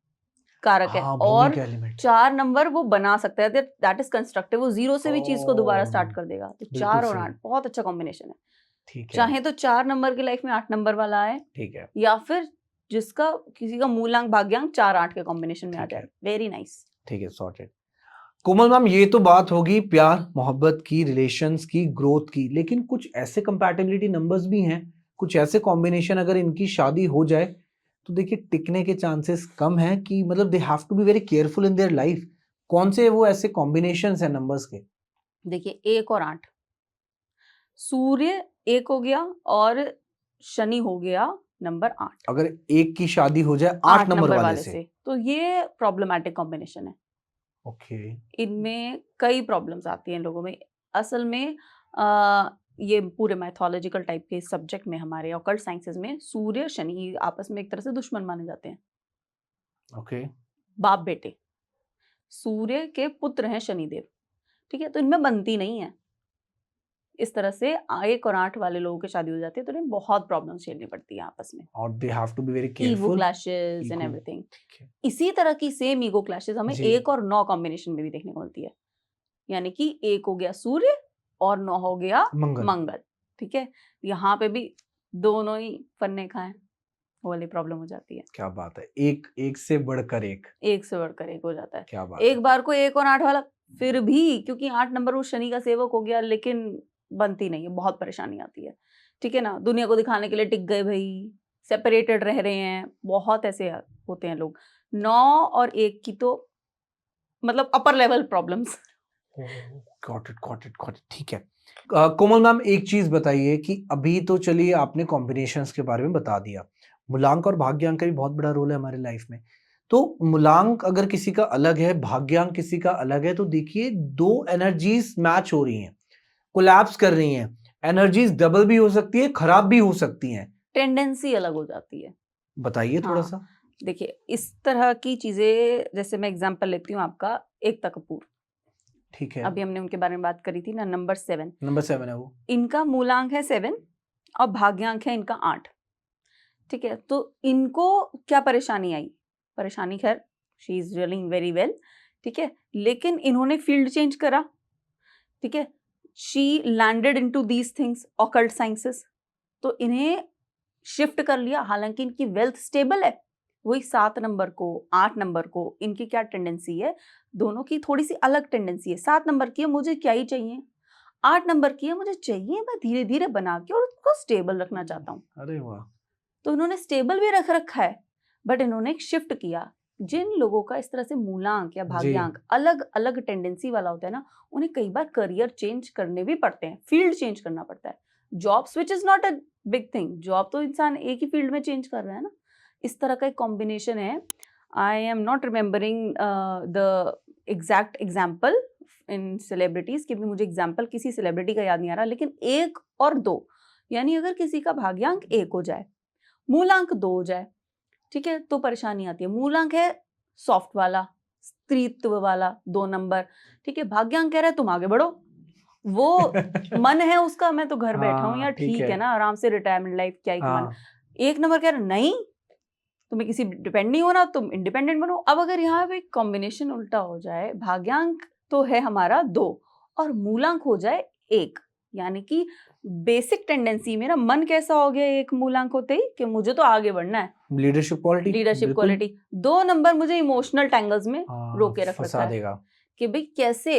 कारक है, हाँ, भूमि और का एलिमेंट। 4 नंबर वो बना सकता है, दैट इज कंस्ट्रक्टिव, वो जीरो से भी चीज को दोबारा स्टार्ट कर देगा। तो बिल्कुल 4 और सही। 8 बहुत अच्छा कॉम्बिनेशन है। ठीक है, चाहे तो 4 नंबर की लाइफ में 8 नंबर वाला आए, ठीक है, या फिर जिसका किसी का मूलांक भाग्यांक 4-8 के कॉम्बिनेशन में आ ठीक है। जाए, वेरी नाइस। ठीक है, सॉर्टेड। कोमल मैम ये तो बात होगी प्यार मोहब्बत की, रिलेशंस की, ग्रोथ की, लेकिन कुछ ऐसे कंपैटिबिलिटी नंबर्स भी हैं, कुछ ऐसे कॉम्बिनेशन अगर इनकी शादी हो जाए तो देखिए टिकने के चांसेस कम है, कि मतलब they have to be very careful in their life. कौन से वो ऐसे कॉम्बिनेशंस हैं नंबर्स के? देखिए, 1 और 8, सूर्य 1 हो गया और शनि हो गया नंबर 8, अगर एक की शादी हो जाए 8 8 नंबर नंबर वाले वाले से, से, तो ये प्रॉब्लमैटिक कॉम्बिनेशन है। ओके, इनमें कई प्रॉब्लम्स आती हैं लोगों में। असल में ये पूरे मैथोलॉजिकल टाइप के सब्जेक्ट में, हमारे ऑकल्ट साइंसेज में, सूर्य शनि आपस में एक तरह से दुश्मन माने जाते हैं, ओके, बाप बेटे। सूर्य के पुत्र हैं शनिदेव, ठीक है, तो इनमें बनती नहीं है। इस तरह से 1 और 8 वाले लोगों की शादी हो जाती है, तो इन्हें बहुत प्रॉब्लम झेलनी पड़ती है आपस में, और they have to be very ego careful. Clashes and ego, everything. ठीक है इसी तरह की सेम ईगो क्लैशेस हमें जी, 1 और 9 कॉम्बिनेशन में भी देखने को मिलती है। यानी कि 1 हो गया सूर्य और 9 हो गया मंगल। मंगल। ठीक है, यहाँ पे भी दोनों ही फन्ने खाएं, वो वाली प्रॉब्लम हो जाती है। क्या बात है, एक एक से बढ़कर एक। एक से बढ़कर एक हो जाता है। क्या बात है। एक बार को 1 और 8 वाला, फिर भी क्योंकि 8 नंबर वो शनि का सेवक हो गया, लेकिन बनती नहीं है, बहुत परेशानी आती है। ठीक है ना, दुनिया को दिखाने के लिए टिक गए भाई, सेपरेटेड रह रहे हैं, बहुत ऐसे होते हैं लोग। 9 और 1 की तो मतलब upper level problems. Got it got it got it, ठीक है। कोमल मैम, एक चीज बताइए कि अभी तो चलिए आपने कॉम्बिनेशंस के बारे में बता दिया, मूलांक और भाग्यांक का भी बहुत बड़ा रोल है हमारे लाइफ में। तो मूलांक अगर किसी का अलग है, भाग्यांक किसी का अलग है, तो देखिए दो एनर्जीज मैच हो रही हैं, कोलैप्स कर रही हैं, एनर्जीज डबल भी हो सकती है, खराब भी हो सकती हैं। टेंडेंसी अलग हो जाती है। बताइए थोड़ा हाँ। सा। देखिए, इस तरह की चीजें, जैसे मैं एग्जांपल लेती हूँ आपका, एकता कपूर, ठीक है, अभी हमने उनके बारे में बात करी थी ना, नंबर 7, नंबर 7 है वो। इनका मूलांक है 7 और भाग्यांक है इनका 8। ठीक है, तो इनको क्या परेशानी आई? परेशानी खैर, she is doing very well. ठीक है, लेकिन इन्होंने फील्ड चेंज करा। ठीक है, she landed into these things, occult sciences, तो इन्हें शिफ्ट कर लिया। हालांकि इनकी वेल्थ स्टेबल है, वही 7 नंबर को 8 नंबर को इनकी क्या टेंडेंसी है, दोनों की थोड़ी सी अलग टेंडेंसी है। 7 नंबर की है मुझे क्या ही चाहिए, 8 नंबर की है मुझे चाहिए, मैं धीरे धीरे बना के और उसको स्टेबल रखना चाहता हूँ। अरे वाह। तो इन्होंने स्टेबल भी रख रखा है, बट इन्होंने एक शिफ्ट किया। जिन लोगों का इस तरह से मूलांक या भाग्यांक अलग अलग टेंडेंसी वाला होता है ना, उन्हें कई बार करियर चेंज करने भी पड़ते हैं, फील्ड चेंज करना पड़ता है। Job switch is not a big thing, job तो इंसान एक ही फील्ड में चेंज कर रहा है ना। इस तरह का एक कॉम्बिनेशन है। I am not remembering the exact example in celebrities, कि मुझे एग्जाम्पल किसी सेलिब्रिटी का याद नहीं आ रहा, लेकिन 1 और 2, यानी अगर किसी का भाग्यांक 1 हो जाए, मूलांक 2 हो जाए, ठीक है, तो परेशानी आती है। मूलांक है सॉफ्ट वाला, स्त्रीत्व वाला 2 नंबर, ठीक है, भाग्यांक कह रहा है तुम आगे बढ़ो, वो मन है उसका मैं तो घर बैठा हूँ यार, ठीक है ना, आराम से रिटायरमेंट लाइफ क्या ही कमाना। 1 नंबर कह रहा है नहीं, तुम्हें किसी डिपेंड नहीं होना, तुम इंडिपेंडेंट बनो। अब अगर यहाँ पे कॉम्बिनेशन उल्टा हो जाए, भाग्यांक तो है हमारा 2 और मूलांक हो जाए 1, यानी कि बेसिक टेंडेंसी, मेरा मन कैसा हो गया 1 मूलांक होते ही कि मुझे तो आगे बढ़ना है, leadership quality, leadership quality. 2 number मुझे इमोशनल टैंगल्स में रोके रख फंसा रखा है देगा कि भाई कैसे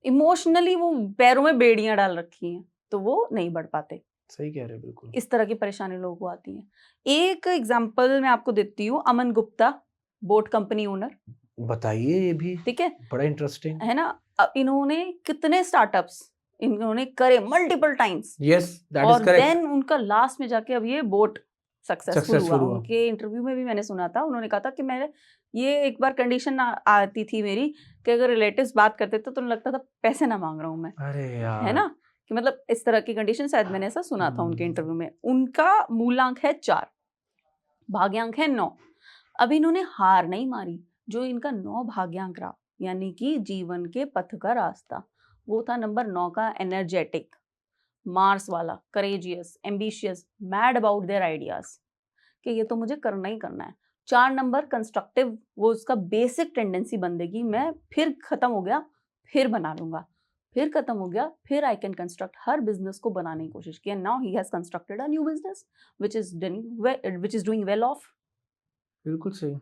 इमोशनली वो पैरों में बेड़ियां डाल रखी हैं, तो वो नहीं बढ़ पाते। सही कह रहे हैं, बिल्कुल। इस तरह की परेशानी लोगों को आती है। एक एग्जांपल मैं आपको देती हूँ, Aman Gupta, boat company owner. बताइए ये भी, ठीक है, बड़ा इंटरेस्टिंग है ना। इन्होंने कितने स्टार्टअप्स इन्होंने करे मल्टीपल टाइम्स, यस दैट और इज करेक्ट, देन उनका लास्ट में जाके अब ये बोट सक्सेसफुल हुआ। सक्सेसफुल हुआ। उनके इंटरव्यू में भी मैंने सुना था, उन्होंने कहा था कि मैं ये एक बार कंडीशन आती थी मेरी कि अगर रिलेटिव्स बात करते थे तो लगता था पैसे ना मांग रहा हूँ मैं, अरे है यार, ना, कि मतलब इस तरह की कंडीशन, शायद मैंने ऐसा सुना था उनके इंटरव्यू में। उनका मूलांक है 4, भाग्यांक है 9। अब इन्होंने हार नहीं मारी, जो इनका 9 भाग्यांक रहा, यानी कि जीवन के पथ का रास्ता, वो था नंबर 9 का एनर्जेटिक, मार्स वाला, courageous, ambitious, mad about their ideas, कि ये तो मुझे करना ही करना है। 4 नंबर कंस्ट्रक्टिव, वो उसका बेसिक टेंडेंसी बंदेगी, मैं फिर खत्म हो गया फिर बना लूंगा, फिर खत्म हो गया फिर I can construct, her business को बनाने की कोशिश की। Now he has constructed a new business which is doing well of. बिल्कुल सही।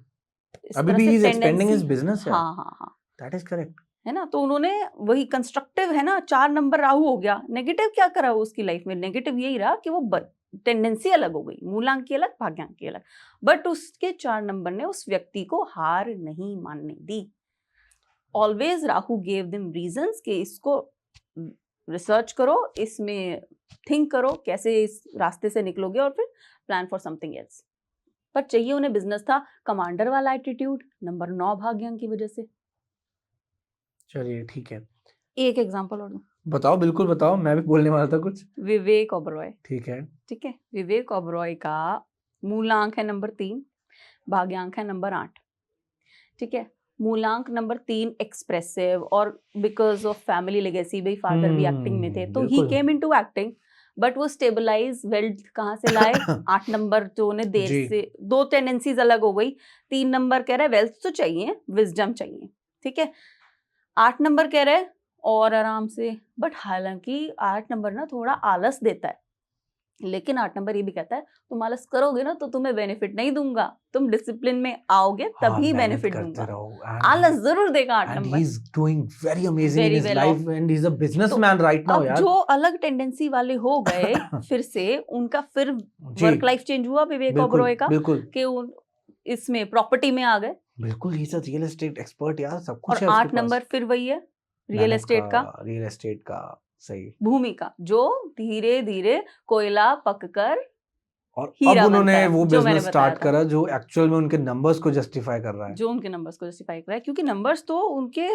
इस अभी तरह भी से he is expanding tendency, his business, यार हाँ हाँ हाँ, दैट इज करेक्ट। है ना। तो उन्होंने वही कंस्ट्रक्टिव है ना, 4 नंबर राहु हो गया, नेगेटिव क्या करा उसकी लाइफ में, नेगेटिव यही रहा कि वो टेंडेंसी अलग हो गई, मूलांक की अलग, भाग्यांक की अलग, बट उसके 4 नंबर ने उस व्यक्ति को हार नहीं मानने दी। Always Rahu gave them reasons कि इसको रिसर्च करो, इसमें थिंक करो कैसे इस रास्ते से निकलोगे, और फिर प्लान फॉर समथिंग एल्स। पर चाहिए उन्हें बिजनेस था, कमांडर वाला एटीट्यूड, नंबर 9 भाग्यांक की वजह से। चलिए ठीक है, एक एग्जांपल और दूं, बताओ, बिल्कुल बताओ, मैं भी बोलने वाला था कुछ। विवेक ओबरॉय। ठीक है, ठीक है, विवेक ओबरॉय का मूलांक है नंबर 3, भाग्यांक है नंबर 8। ठीक है, मूलांक नंबर 3 एक्सप्रेसिव, और बिकॉज ऑफ फैमिली लेगेसी, भाई फादर भी एक्टिंग में थे, तो ही बिल्कुल। केम इनटू एक्टिंग, बट वो स्टेबलाइज वेल्थ कहाँ से लाए? 8 नंबर जो उन्हें देर जी। से, 2 टेंडेंसीज अलग हो गई। 3 नंबर कह रहा है वेल्थ तो चाहिए, विजडम चाहिए, ठीक है। 8 नंबर कह रहा है और आराम से। बट हालांकि 8 नंबर ना थोड़ा आलस देता है, लेकिन 8 नंबर ये भी कहता है तुम आलस करोगे ना तो तुम्हें बेनिफिट नहीं दूंगा, तुम डिसिप्लिन में आओगे हाँ, तभी मेहनत बेनिफिट करते दूंगा। रहो आलस जरूर देगा 8 and number. he's doing very amazing in very his well life of. and he's a तो businessman right now अब यार। जो अलग टेंडेंसी वाले हो गए फिर से उनका फिर जी, वर्क लाइफ चेंज हुआ विवेक बिल्कुल ओबरॉय का, बिल्कुल कि उन इसमें प्रॉपर्टी में आ गए। बिल्कुल, he's a real estate expert यार, सब और कुछ है उसके 8 पास। नंबर फिर वही है, रियल मेहनत एस्टेट का, रियल एस्टेट का, सही। भूमि का, जो धीरे धीरे कोयला पककर और अब हीरा बनता उन्होंने है, वो जो मैंने बिजनेस बताया स्टार्ट था, करा जो एक्चुअल में उनके नंबर्स को जस्टिफाई कर रहा है। जो उनके नंबर्स को जस्टिफाई कर रहा है। क्योंकि नंबर्स तो उनके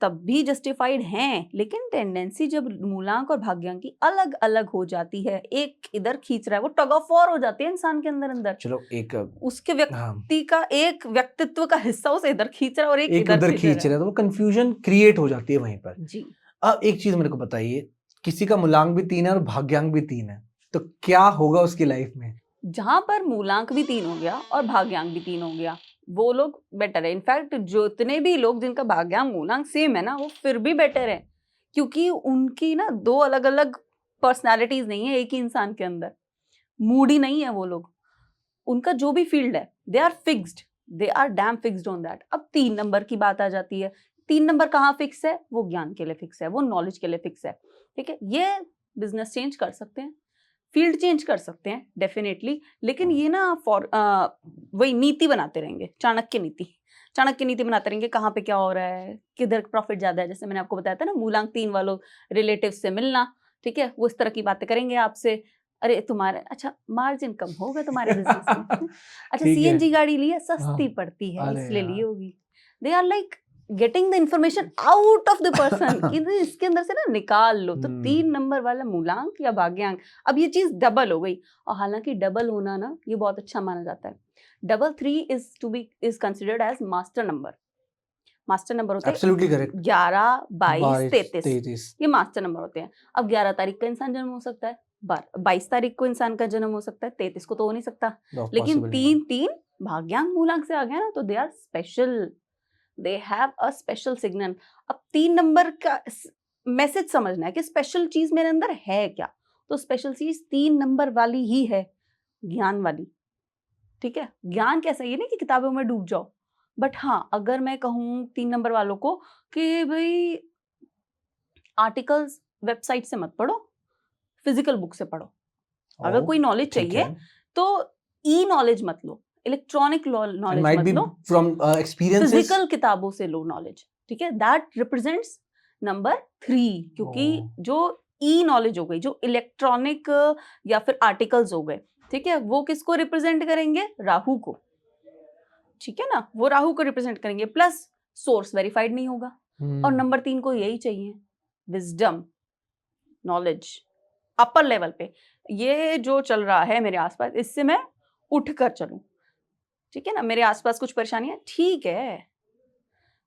तब भी जस्टिफाइड हैं, लेकिन टेंडेंसी जब मूलांक और भाग्यांक की अलग अलग हो जाती है, एक इधर खींच रहा है, वो टग ऑफ वॉर हो जाती है इंसान के अंदर अंदर। चलो एक उसके हाँ, व्यक्ति का एक व्यक्तित्व का हिस्सा उसे इधर खींच रहा है और एक एक इधर उधर खींच खींच रहा रहा है तो वो कंफ्यूजन क्रिएट हो जाती है वहीं पर। है। जी, अब एक चीज मेरे को बताइए, किसी का मूलांक भी 3 है और भाग्यांक भी 3 है, तो क्या होगा उसकी लाइफ में? जहां पर मूलांक भी 3 हो गया और भाग्यांक भी 3 हो गया, वो लोग बेटर है। इनफैक्ट जितने भी लोग जिनका भाग्यांक मूलांक सेम है ना, वो फिर भी बेटर है, क्योंकि उनकी ना 2 अलग अलग पर्सनालिटीज नहीं है एक ही इंसान के अंदर। मूडी नहीं है वो लोग, उनका जो भी फील्ड है they are fixed, they are damn fixed on that. अब 3 नंबर की बात आ जाती है। 3 नंबर कहाँ फिक्स है? वो ज्ञान के लिए फिक्स है, वो नॉलेज के लिए फिक्स है। ठीक है, ये बिजनेस चेंज कर सकते हैं, फील्ड चेंज कर सकते हैं डेफिनेटली, लेकिन ये ना वही नीति बनाते रहेंगे, चाणक्य नीति। चाणक्य नीति बनाते रहेंगे, कहाँ पे क्या हो रहा है, किधर प्रॉफिट ज्यादा है। जैसे मैंने आपको बताया था ना, मूलांक 3 वालों रिलेटिव से मिलना, ठीक है, वो इस तरह की बातें करेंगे आपसे। अरे तुम्हारे अच्छा मार्जिन कम होगा तुम्हारे बिजनेस में। अच्छा ठीक है। सीएनजी गाड़ी ली है, हाँ, सस्ती पड़ती है अरे इसलिए ली यार। होगी। They are like getting the information out of the person कि इसके अंदर से ना निकाल लो। तो 3 नंबर वाला मूलांक या भाग्यांक, अब ये चीज डबल हो गई। और हालांकि डबल होना ना ये बहुत अच्छा माना जाता है। Double 3 is considered as master number. Master number होते हैं एब्सोल्युटली करेक्ट। 11, 22, 33, 33 ये मास्टर नंबर होते हैं। अब 11 तारीख का इंसान जन्म हो सकता है, 22 तारीख को इंसान का जन्म हो सकता है, 33 को तो हो नहीं सकता। लेकिन पॉसिबल नहीं है। 3 भाग्यांक मूलांक से आ गया ना, तो they are special, they have a special signal. अब 3 नंबर का मैसेज समझना है कि स्पेशल चीज मेरे अंदर है क्या। तो स्पेशल चीज 3 नंबर वाली ही है, ज्ञान वाली। ठीक है, ज्ञान कैसा, ये नहीं कि किताबों में डूब जाओ, बट हाँ अगर मैं कहूँ 3 नंबर वालों को कि भाई आर्टिकल्स वेबसाइट से मत पढ़ो, फिजिकल बुक से पढ़ो। अगर कोई नॉलेज ठीक चाहिए है। तो ई नॉलेज मत लो, इलेक्ट्रॉनिक It नॉलेज might मत be low, from experiences. Physical किताबों से लो नॉलेज। ठीक है, दैट रिप्रेजेंट्स नंबर 3, क्योंकि Oh. जो ई नॉलेज हो गई, जो इलेक्ट्रॉनिक या फिर आर्टिकल्स हो गए, ठीक है, वो किसको रिप्रेजेंट करेंगे? राहु को। ठीक है ना, वो राहु को रिप्रेजेंट करेंगे, प्लस सोर्स वेरीफाइड नहीं होगा। और नंबर 3 को यही चाहिए, विजडम, नॉलेज, अपर लेवल पे। ये जो चल रहा है मेरे आसपास, इससे मैं उठ कर चलूं। ठीक है ना, मेरे आसपास कुछ परेशानियां, ठीक है,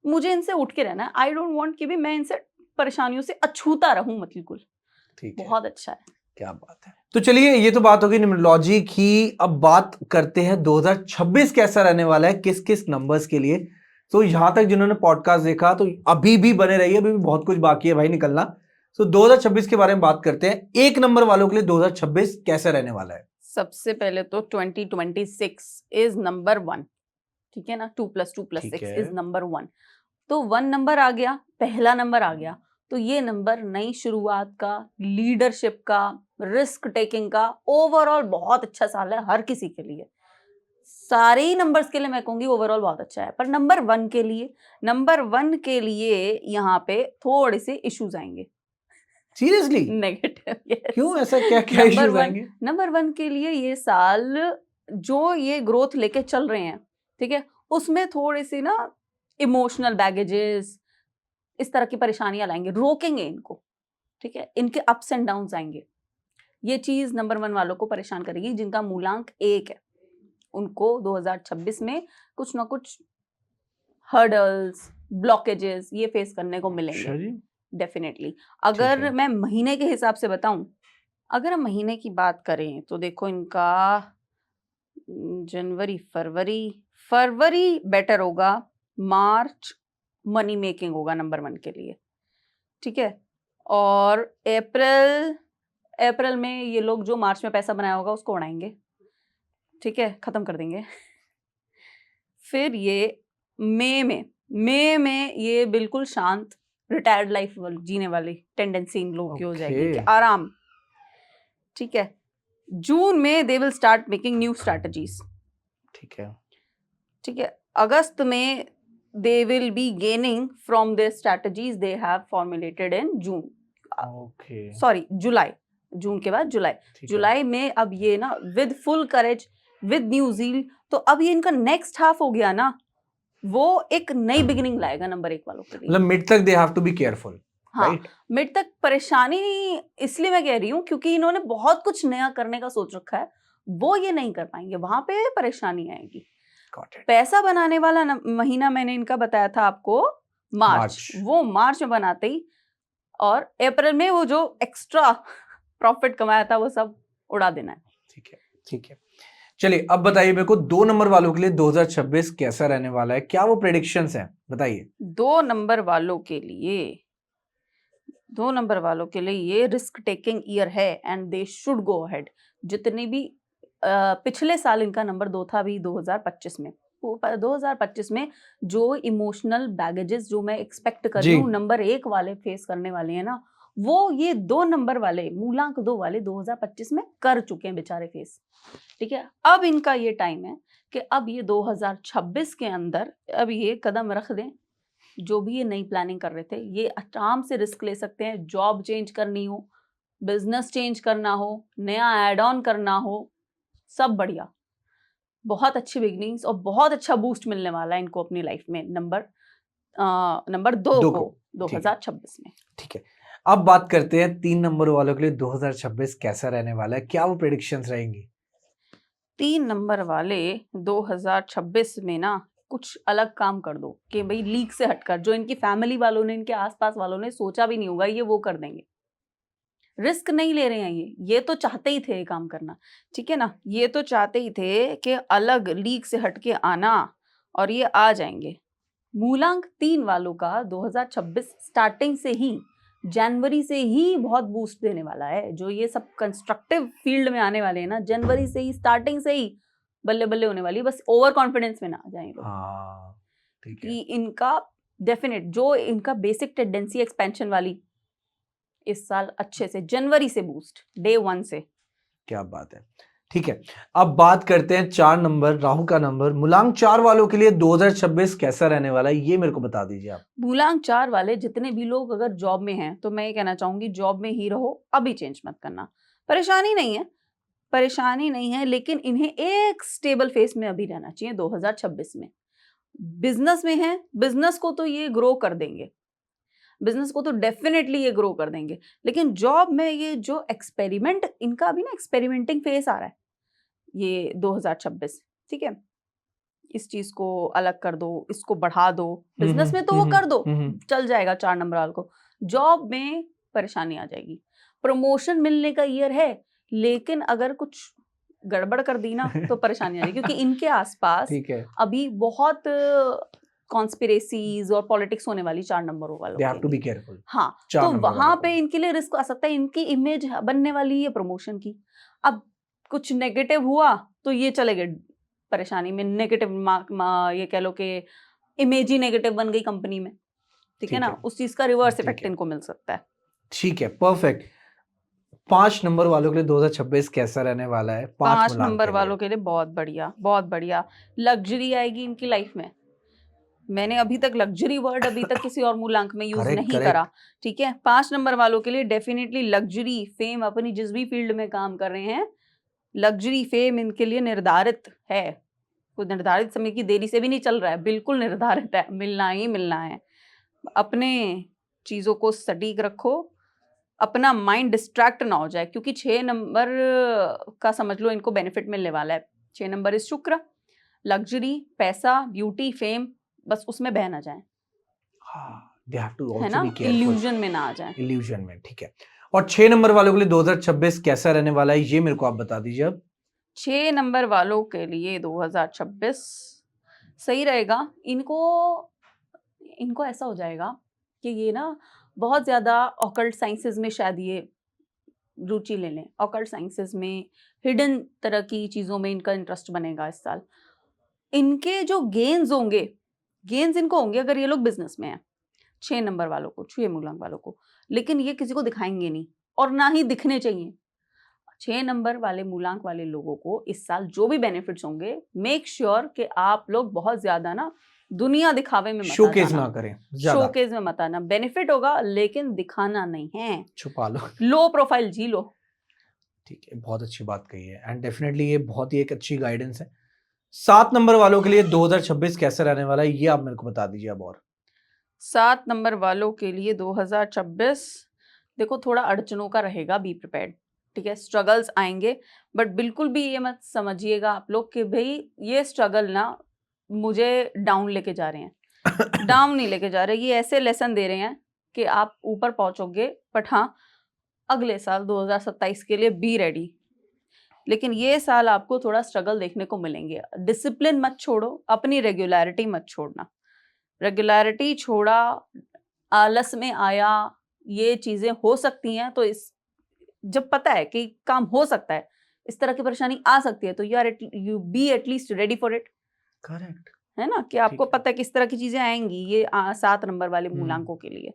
मुझे इनसे उठ के रहना है। आई डोंट वांट कि भी मैं इनसे परेशानियों से अछूता रहूं, बिल्कुल। ठीक है, बहुत अच्छा है। क्या बात है। तो चलिए, ये तो बात होगी न्यूमरोलॉजी की। अब बात करते हैं 2026 कैसा रहने वाला है किस किस नंबर्स के लिए। तो यहां तक जिन्होंने पॉडकास्ट देखा तो अभी भी बने रहिए, अभी भी बहुत कुछ बाकी है भाई निकलना। तो 2026 के बारे में बात करते हैं। 1 नंबर वालों के लिए 2026 कैसे रहने वाला है? सबसे पहले तो 2026 इज नंबर 1। ठीक है ना, 2 + 2 + ठीक 6 है। Is number 1। तो 1 नंबर आ गया, पहला नंबर आ गया, तो ये नंबर नई शुरुआत का, लीडरशिप का, रिस्क टेकिंग का, ओवरऑल बहुत अच्छा साल है हर किसी के लिए। सारे ही नंबर्स के लिए मैं कहूंगी ओवरऑल बहुत अच्छा है, पर नंबर 1 के लिए यहाँ पे थोड़े से इश्यूज आएंगे। सीरियसली? Negative, yes. क्यों, ऐसा क्या क्या इश्यूज आएंगे? नंबर 1 के लिए ये साल जो ये ग्रोथ लेके चल रहे हैं, ठीक है, उसमें थोड़ी सी ना इमोशनल बैगेजेस, इस तरह की परेशानियां लाएंगे, रोकेंगे इनको। ठीक है, इनके अप्स एंड डाउन्स आएंगे। ये चीज नंबर 1 वालों को परेशान करेगी, जिनका मूलांक 1 है। उनको 2026 में कुछ ना कुछ हर्डल्स, ब्लॉकेजेस ये फेस करने को मिलेंगे डेफिनेटली। अगर मैं महीने के हिसाब से बताऊं, अगर हम महीने की बात करें तो देखो इनका जनवरी, फरवरी बेटर होगा, मार्च मनी मेकिंग होगा नंबर 1 के लिए। ठीक है। और अप्रैल में ये लोग जो मार्च में पैसा बनाया होगा उसको उड़ाएंगे, ठीक है, खत्म कर देंगे। फिर ये मई में ये बिल्कुल शांत रिटायर्ड लाइफ जीने वाली टेंडेंसी इन लोगों की हो जाएगी कि ओके आराम, ठीक है। जून में they will start making new strategies, ठीक है ठीक है। अगस्त में they will be gaining from the strategies they have formulated in June, okay sorry July, जून के बाद जुलाई, ठीक है जुलाई में अब ये ना with full courage, with new zeal, तो अब ये इनका नेक्स्ट हाफ हो गया ना, वो एक नई बिगिनिंग लाएगा नंबर 1 वालों के लिए। मतलब मिड तक they have to be careful, हाँ, राइट? मिड तक परेशानी इसलिए मैं कह रही हूँ क्योंकि इन्होंने बहुत कुछ नया करने का सोच रखा है, वो ये नहीं कर पाएंगे, वहां पे परेशानी आएगी। Got it. पैसा बनाने वाला महीना मैंने इनका बताया था आपको मार्च, मार्च। वो मार्च में बनाते ही, और अप्रैल में वो जो एक्स्ट्रा प्रॉफिट कमाया था वो सब उड़ा देना है। ठीक है ठीक है। चलिए अब बताइए मेरे को 2 नंबर वालों के लिए 2026 कैसा रहने वाला है, क्या वो प्रेडिक्शंस हैं, बताइए। 2 नंबर वालों के लिए, 2 नंबर वालों के लिए ये रिस्क टेकिंग ईयर है and they should go ahead. जितने भी पिछले साल इनका नंबर 2 था अभी 2025 में, 2025 में जो इमोशनल बैगेजेस जो मैं एक्सपेक्ट कर रही जी। हूँ नंबर 1 वाले फेस करने वाले हैं ना, वो ये 2 नंबर वाले, मूलांक 2 वाले 2025 में कर चुके हैं बेचारे फेस, ठीक है। अब इनका ये टाइम है कि अब ये 2026 के अंदर अब ये कदम रख दें, जो भी ये नई प्लानिंग कर रहे थे ये आराम से रिस्क ले सकते हैं। जॉब चेंज करनी हो, बिजनेस चेंज करना हो, नया एड ऑन करना हो, सब बढ़िया, बहुत अच्छी बिगनिंग्स और बहुत अच्छा बूस्ट मिलने वाला है इनको अपनी लाइफ में नंबर 2 दो को को, ठीक है। 2026 में। ठीक है, अब बात करते हैं 3 नंबर वालों के लिए 2026 कैसा रहने वाला है, क्या वो प्रेडिक्शंस रहेंगी। 3 नंबर वाले 2026 में ना कुछ अलग काम कर दो कि भाई लीक से हटकर, जो इनकी फैमिली वालों ने, इनके आसपास वालों ने सोचा भी नहीं होगा, ये वो कर देंगे। रिस्क नहीं ले रहे हैं ये तो चाहते ही थे ये काम करना, ठीक है ना, ये तो चाहते ही थे कि अलग लीक से हटके आना, और ये आ जाएंगे। मूलांक 3 वालों का 2026 स्टार्टिंग से ही, जनवरी से ही बहुत बूस्ट देने वाला है। जो ये सब कंस्ट्रक्टिव फील्ड में आने वाले हैं ना, जनवरी से ही, स्टार्टिंग से ही बल्ले बल्ले होने वाली है। बस ओवर कॉन्फिडेंस में ना आ जाए लोग, हाँ ठीक है, कि इनका डेफिनेट जो इनका बेसिक टेंडेंसी एक्सपेंशन वाली इस साल अच्छे से जनवरी से बूस्ट, डे 1 से। क्या बात है। ठीक है, अब बात करते हैं 4 नंबर, राहु का नंबर, मूलांक 4 वालों के लिए 2026 कैसा रहने वाला है, ये मेरे को बता दीजिए आप। मूलांक 4 वाले जितने भी लोग अगर जॉब में हैं तो मैं ये कहना चाहूंगी जॉब में ही रहो, अभी चेंज मत करना। परेशानी नहीं है, परेशानी नहीं है, लेकिन इन्हें एक स्टेबल फेस में अभी रहना चाहिए 2026 में। बिजनेस में है, बिजनेस को तो ये ग्रो कर देंगे, बिजनेस को तो डेफिनेटली ये ग्रो कर देंगे, लेकिन जॉब में ये जो एक्सपेरिमेंट, इनका अभी ना एक्सपेरिमेंटिंग फेस आ रहा है ये 2026, ठीक है। इस चीज को अलग कर दो, इसको बढ़ा दो, बिजनेस में तो वो कर दो, चल जाएगा 4 नंबर वालों को। जॉब में परेशानी आ जाएगी। प्रमोशन मिलने का ईयर है, लेकिन अगर कुछ गड़बड़ कर दी ना तो परेशानी आ जाएगी, क्योंकि इनके आसपास ठीक है, अभी बहुत कॉन्स्पिरेसीज और पॉलिटिक्स होने वाली 4 नंबरों वालों दे हैव टू के बी लिए। केयरफुल। हाँ, 4 तो नंबर वहां वालों पे को। इनके लिए रिस्क आ सकता है, इनकी इमेज बनने वाली है प्रमोशन की। अब कुछ नेगेटिव हुआ तो ये चले गए परेशानी में, नेगेटिव ये कह लो कि इमेज ही नेगेटिव बन गई कंपनी में, ठीक है ठीक ना, है, उस चीज का रिवर्स ठीक इफेक्ट है। इनको मिल सकता है। ठीक है, परफेक्ट। 5 नंबर वालों के लिए 2026 कैसा रहने वाला है, 5 5 मूलांक नंबर के लिए। वालों के लिए बहुत बढ़िया, बहुत बढ़िया। लग्जरी आएगी इनकी लाइफ में। मैंने अभी तक लग्जरी वर्ड अभी तक किसी और मूलांक में यूज करेक्ट नहीं करेक्ट, करा, ठीक है। 5 नंबर वालों के लिए डेफिनेटली लग्जरी फेम, अपनी जिस भी फील्ड में काम कर रहे हैं, लग्जरी फेम इनके लिए निर्धारित है। कोई निर्धारित समय की देरी से भी नहीं चल रहा है, बिल्कुल निर्धारित है, मिलना ही मिलना है। अपने चीजों को सटीक रखो, अपना माइंड डिस्ट्रैक्ट ना हो जाए, क्योंकि 6 नंबर का समझ लो इनको बेनिफिट मिलने वाला है। 6 नंबर इस शुक्र, लग्जरी, पैसा, ब्यूटी, फेम, बस उसमें बह ना जाए, हाँ, दे हैव टू है आल्सो ना, बी केयरफुल, इल्यूजन में ना आ जाए। इल्यूजन में, ठीक है। और 6 नंबर वालों के लिए 2026 कैसा रहने वाला है, ये मेरे को आप बता दीजिए अब। 6 नंबर वालों के लिए 2026 सही रहेगा। इनको ऐसा हो जाएगा कि ये ना बहुत ज्यादा ऑकल्ट साइंसेज में शायद ये रुचि ले लें, ऑकल्ट साइंसेज में, हिडन तरह की चीजों में इनका इंटरेस्ट बनेगा इस साल। इनके जो गेन्स होंगे, गेन्स इनको होंगे अगर ये लोग बिजनेस में हैं, 6 नंबर वालों को, 6 मूलांक वालों को, लेकिन ये किसी को दिखाएंगे नहीं और ना ही दिखने चाहिए। 6 नंबर वाले मूलांक वाले लोगों को इस साल जो भी बेनिफिट्स होंगे, मेक श्योर कि आप लोग बहुत ज्यादा ना दुनिया दिखावे में मत आ शोकेस जाना, ना करें ज्यादा, शोकेस में मत आना। बेनिफिट होगा लेकिन दिखाना नहीं है, छुपा लो। लो प्रोफाइल जी लो। ठीक है, बहुत अच्छी बात कही है एंड डेफिनेटली ये बहुत ही एक अच्छी गाइडेंस है। 7 नंबर वालों के लिए 2026 कैसे रहने वाला है ये आप मेरे को बता दीजिए अब। और 7 नंबर वालों के लिए 2026 देखो थोड़ा अड़चनों का रहेगा, बी प्रिपेयर्ड, ठीक है, स्ट्रगल्स आएंगे, बट बिल्कुल भी ये मत समझिएगा आप लोग कि भाई ये स्ट्रगल ना मुझे डाउन लेके जा रहे हैं। डाउन नहीं लेके जा रहे, ये ऐसे लेसन दे रहे हैं कि आप ऊपर पहुंचोगे, बट हाँ अगले साल 2027 के लिए बी रेडी। लेकिन ये साल आपको थोड़ा स्ट्रगल देखने को मिलेंगे। डिसिप्लिन मत छोड़ो, अपनी रेगुलरिटी मत छोड़ना। रेगुलरिटी छोड़ा, आलस में आया, ये चीजें हो सकती हैं, तो इस जब पता है कि काम हो सकता है, इस तरह की परेशानी आ सकती है, तो you be at least ready for it, correct, है ना, कि आपको पता है किस तरह की चीजें आएंगी। ये 7 नंबर वाले मूलांकों के लिए।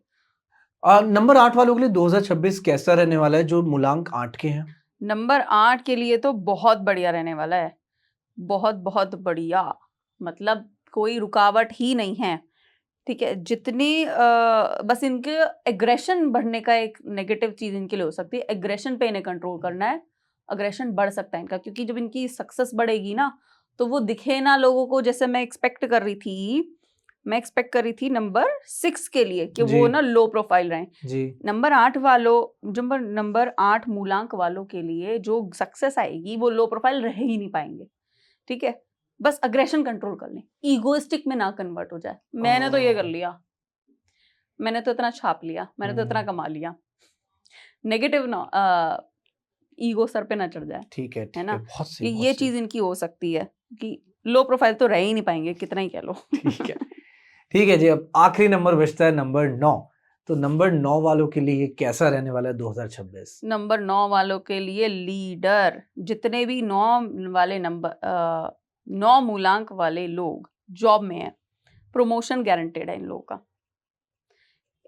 नंबर 8 वालों के लिए 2026 कैसा रहने वाला है जो मूलांक 8 के हैं? नंबर 8 के लिए तो बहुत बढ़िया रहने वाला है, बहुत बहुत बढ़िया, मतलब कोई रुकावट ही नहीं है, ठीक है। जितनी बस इनके एग्रेशन बढ़ने का एक नेगेटिव चीज इनके लिए हो सकती है, एग्रेशन पे इन्हें कंट्रोल करना है। अग्रेशन बढ़ सकता है इनका, क्योंकि जब इनकी सक्सेस बढ़ेगी ना, तो वो दिखे ना लोगों को, जैसे मैं एक्सपेक्ट कर रही थी नंबर 6 के लिए कि जी। वो ना लो प्रोफाइल रहें। जी, नंबर 8 वालों, नंबर 8 मूलांक वालों के लिए जो सक्सेस आएगी वो लो प्रोफाइल रह ही नहीं पाएंगे, ठीक है। बस अग्रेशन कंट्रोल कर लें, ईगोइस्टिक में ना कन्वर्ट हो जाए। मैंने तो ये कर लिया, मैंने तो इतना छाप लिया, मैंने तो इतना कमा लिया, नेगेटिव ना ईगो सर पे ना चढ़ जाए, ठीक है, है ठीक ना, है, बहुत कि सही, ये बहुत सही। चीज इनकी हो सकती है कि लो प्रोफाइल तो रह ही नहीं पाएंगे, कितना ही कह लो। ठीक है, ठीक है जी। अब आखिरी नंबर बचता है नंबर 9। तो नंबर 9 वालों के लिए ये कैसा रहने वाला है 2026? नंबर 9 वालों के लिए लीडर, जितने भी 9 वाले नंबर 9 मूलांक वाले लोग जॉब में हैं, प्रमोशन गारंटेड है इन लोगों का।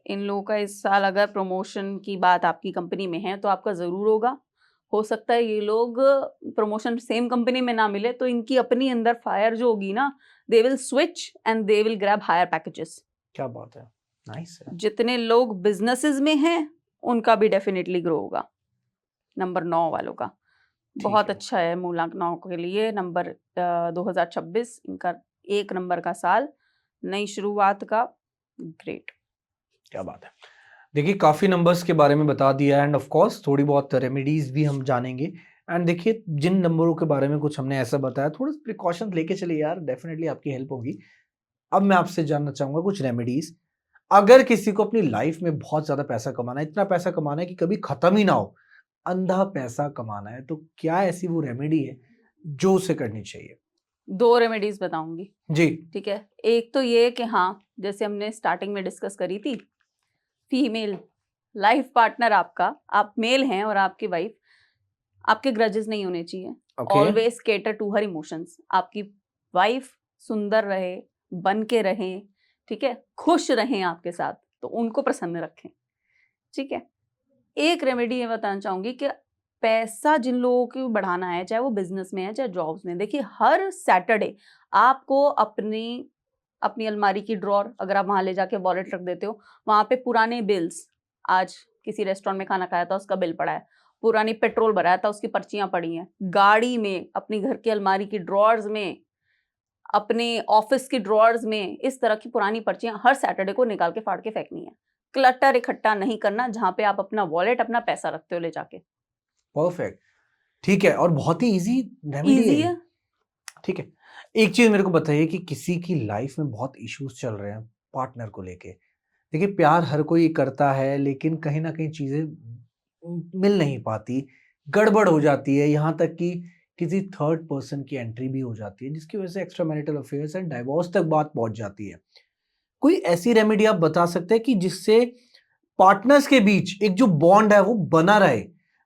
इन लोगों का इस साल अगर प्रमोशन की बात आपकी कंपनी में है तो आपका जरूर होगा। हो सकता है ये लोग प्रमोशन सेम कंपनी में ना मिले तो इनकी अपनी अंदर फायर जो होगी ना, they will switch and they will grab higher packages. क्या बात है, नाइस है। जितने लोग बिजनेसेस में हैं उनका भी डेफिनेटली ग्रो होगा। नंबर 9 वालों का ठीक बहुत है, अच्छा है मूलांक 9 के लिए। नंबर 2026 इनका 1 नंबर का साल, नई शुरुआत का, ग्रेट। क्या बात है। देखिए काफी नंबर्स के बारे में बता दिया एंड ऑफ कोर्स थोड़ी बहुत रेमेडीज भी हम जानेंगे। एंड देखिए जिन नंबरों के बारे में कुछ हमने ऐसा बताया, थोड़ा प्रिकॉशन लेके चलिए यार, डेफिनेटली आपकी हेल्प होगी। अब मैं आपसे जानना चाहूंगा कुछ रेमेडीज। अगर किसी को अपनी लाइफ में बहुत ज्यादा पैसा कमाना है, इतना पैसा कमाना है कि कभी खत्म ही ना हो, अंधा पैसा कमाना है, तो क्या ऐसी वो रेमेडी है जो उसे करनी चाहिए? 2 रेमेडीज बताऊंगी, जी। ठीक है। एक तो ये कि हाँ, जैसे हमने स्टार्टिंग में डिस्कस करी थी, फीमेल लाइफ पार्टनर आपका, आप मेल हैं और आपकी वाइफ, आपके ग्रजेस नहीं होने चाहिए। Okay. Always cater to her emotions. आपकी वाइफ सुंदर रहे, बन के रहे, ठीक है, खुश रहें आपके साथ, तो उनको प्रसन्न रखें, ठीक है। एक रेमेडी ये बताना चाहूंगी कि पैसा जिन लोगों को बढ़ाना है, चाहे वो बिजनेस में है चाहे जॉब्स में, देखिए हर सैटरडे आपको अपनी अपनी अलमारी की ड्रॉर, अगर आप वहां ले जाके वॉलेट रख देते हो, वहां पे पुराने बिल्स, आज किसी रेस्टोरेंट में खाना खाया था उसका बिल पड़ा है, पुरानी पेट्रोल भराया था उसकी पर्चियां पड़ी हैं, गाड़ी में, अपनी घर की अलमारी की ड्रॉर्स में, अपने ऑफिस की ड्रॉर्स में, इस तरह की पुरानी पर्चियां हर सैटरडे को निकाल के फाड़ के फेंकनी है। क्लटर इकट्ठा नहीं करना, जहां पे आप अपना वॉलेट, अपना पैसा रखते हो ले जाके। परफेक्ट। ठीक है, और बहुत ही इजी रेमेडी है इजी ये। है। ठीक है, एक चीज मेरे को बताइए कि किसी की लाइफ में बहुत इश्यूज चल रहे हैं पार्टनर को लेके। देखिए प्यार हर कोई करता है, लेकिन कहीं ना कहीं चीजें मिल नहीं पाती, गड़बड़ हो जाती है, यहाँ तक कि किसी थर्ड पर्सन की एंट्री भी हो जाती है, जिसकी वजह से extra marital affairs and divorce तक बात पहुंच जाती है। कोई ऐसी रेमेडी आप बता सकते हैं कि जिससे पार्टनर्स के बीच एक जो बॉन्ड है वो बना रहे,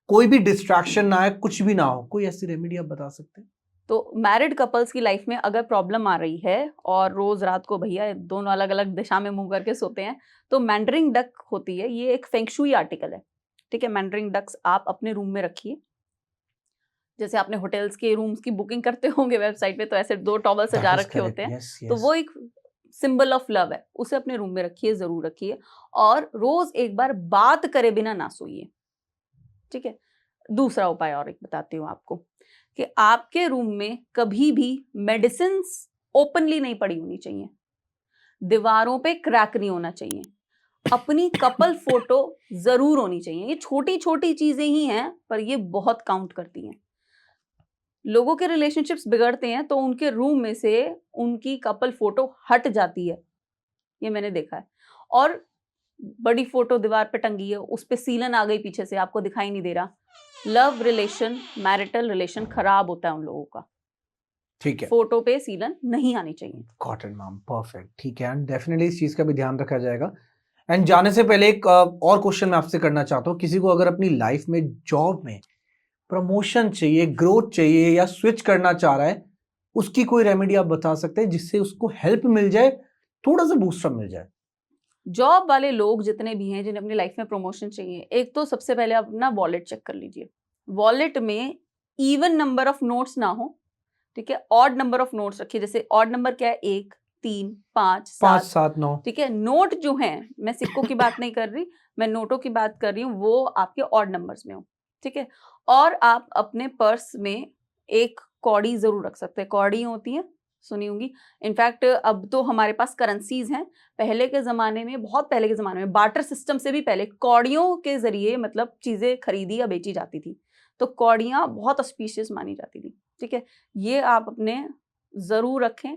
कोई भी डिस्ट्रैक्शन ना आए, कुछ भी ना हो, कोई ऐसी रेमेडी आप बता सकते हैं? तो मैरिड कपल्स की लाइफ में अगर प्रॉब्लम आ रही है और रोज रात को भैया दोनों अलग अलग दिशा में मुंह करके सोते हैं, तो मैंडरिंग डक होती है, ये एक फेंगशुई आर्टिकल है। ठीक है, मैंडरिंग डक्स आप अपने रूम में रखिए। जैसे आपने होटल्स के रूम्स की बुकिंग करते होंगे वेबसाइट पे, तो ऐसे 2 टॉवल सजा That is रखे correct. होते हैं। Yes, तो yes. वो एक सिंबल ऑफ लव है, उसे अपने रूम में रखिए, जरूर रखिए। और रोज एक बार बात करे बिना ना सोइए। ठीक है, दूसरा उपाय और एक बताती हूँ आपको, कि आपके रूम में कभी भी मेडिसिन्स ओपनली नहीं पड़ी होनी चाहिए, दीवारों पे क्रैक नहीं होना चाहिए, अपनी कपल फोटो जरूर होनी चाहिए। ये छोटी छोटी चीजें ही हैं, पर ये बहुत काउंट करती हैं। लोगों के रिलेशनशिप्स बिगड़ते हैं तो उनके रूम में से उनकी कपल फोटो हट जाती है, ये मैंने देखा है। और बड़ी फोटो दीवार पे टंगी है, उस पे सीलन आ गई पीछे से, आपको दिखाई नहीं दे रहा। लव रिलेशन, मैरिटल रिलेशन खराब होता है उन लोगों का। ठीक है, फोटो पे सीलन नहीं आनी चाहिए। Got it ma'am, perfect. ठीक है, एंड डेफिनेटली इस चीज का भी ध्यान रखा जाएगा। एंड जाने से पहले एक और क्वेश्चन मैं आपसे करना चाहता हूँ। किसी को अगर अपनी लाइफ में, जॉब में प्रमोशन चाहिए, ग्रोथ चाहिए या स्विच करना चाह रहा है, उसकी कोई रेमेडी आप बता सकते हैं जिससे उसको हेल्प मिल जाए, थोड़ा सा बूस्टअप मिल जाए? जॉब वाले लोग जितने भी हैं जिन्हें अपनी लाइफ में प्रमोशन चाहिए, एक तो सबसे पहले आप अपना वॉलेट चेक कर लीजिए। वॉलेट में इवन नंबर ऑफ नोट्स ना हो, ठीक है, ऑड नंबर ऑफ नोट्स रखिए। जैसे ऑड नंबर क्या है, 1, 3, 5, 5, 7। 7, 9। ठीक है, नोट जो हैं, मैं सिक्कों की बात नहीं कर रही, मैं नोटों की बात कर रही हूँ, वो आपके ऑड नंबर्स में हो। ठीक है, और आप अपने पर्स में एक कौड़ी जरूर रख सकते हैं। कौड़ी होती है, सुनी होंगी। इनफैक्ट अब तो हमारे पास करेंसीज हैं। पहले के ज़माने में, बहुत पहले के ज़माने में, बार्टर सिस्टम से भी पहले कौड़ियों के ज़रिए मतलब चीज़ें खरीदी या बेची जाती थी। तो कौड़ियाँ बहुत ऑस्पिशियस मानी जाती थी। ठीक है, ये आप अपने ज़रूर रखें।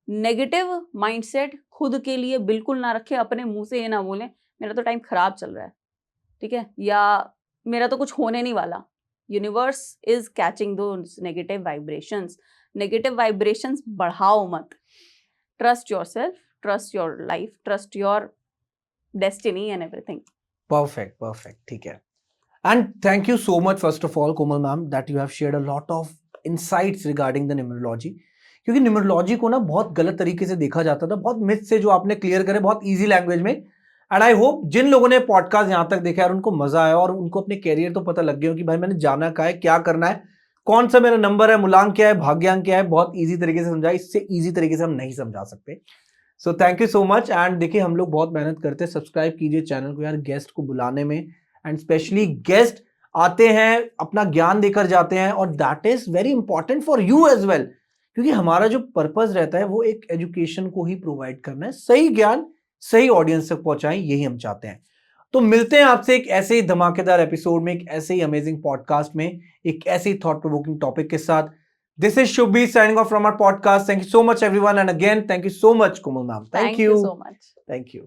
नेगेटिव माइंडसेट खुद के लिए बिल्कुल ना रखें। अपने मुँह से ये ना बोलें, मेरा तो टाइम खराब चल रहा है, ठीक है? या मेरा तो कुछ होने नहीं वाला। Universe is catching those negative vibrations. Negative vibrations बढ़ाओ मत। Trust yourself, trust your life, trust your destiny and everything. Perfect, perfect, ठीक है। And thank you so much first of all Komal ma'am that you have shared a lot of insights regarding the numerology. क्योंकि numerology को ना बहुत गलत तरीके से देखा जाता था, बहुत मिथ से जो आपने क्लियर करे बहुत इजी लैंग्वेज में। एंड आई होप जिन लोगों ने पॉडकास्ट यहाँ तक देखा है और उनको मजा आया और उनको अपने कैरियर तो पता लग गया हो कि भाई मैंने जाना क्या है, क्या करना है, कौन सा मेरा नंबर है, मूलांक क्या है, भाग्यांक क्या है, बहुत ईजी तरीके से समझा। इससे ईजी तरीके से हम नहीं समझा सकते। So thank you so much. And देखिए हम लोग बहुत मेहनत करते हैं, सब्सक्राइब कीजिए चैनल को यार, गेस्ट को बुलाने में। एंड स्पेशली गेस्ट आते हैं, अपना ज्ञान देकर जाते हैं, और that is very important for you as well. क्योंकि हमारा जो पर्पस रहता है वो एक एजुकेशन को ही प्रोवाइड करना है, सही ज्ञान सही ऑडियंस तक पहुंचाएं, यही हम चाहते हैं। तो मिलते हैं आपसे एक ऐसे ही धमाकेदार एपिसोड में, एक ऐसे ही अमेजिंग पॉडकास्ट में, एक ऐसे ही थॉट प्रोवोकिंग टॉपिक के साथ। This is Shubhi signing off from our podcast. Thank you so much, everyone. And again, thank you so much, Komal ma'am. Thank Thank you. you so much. Thank you.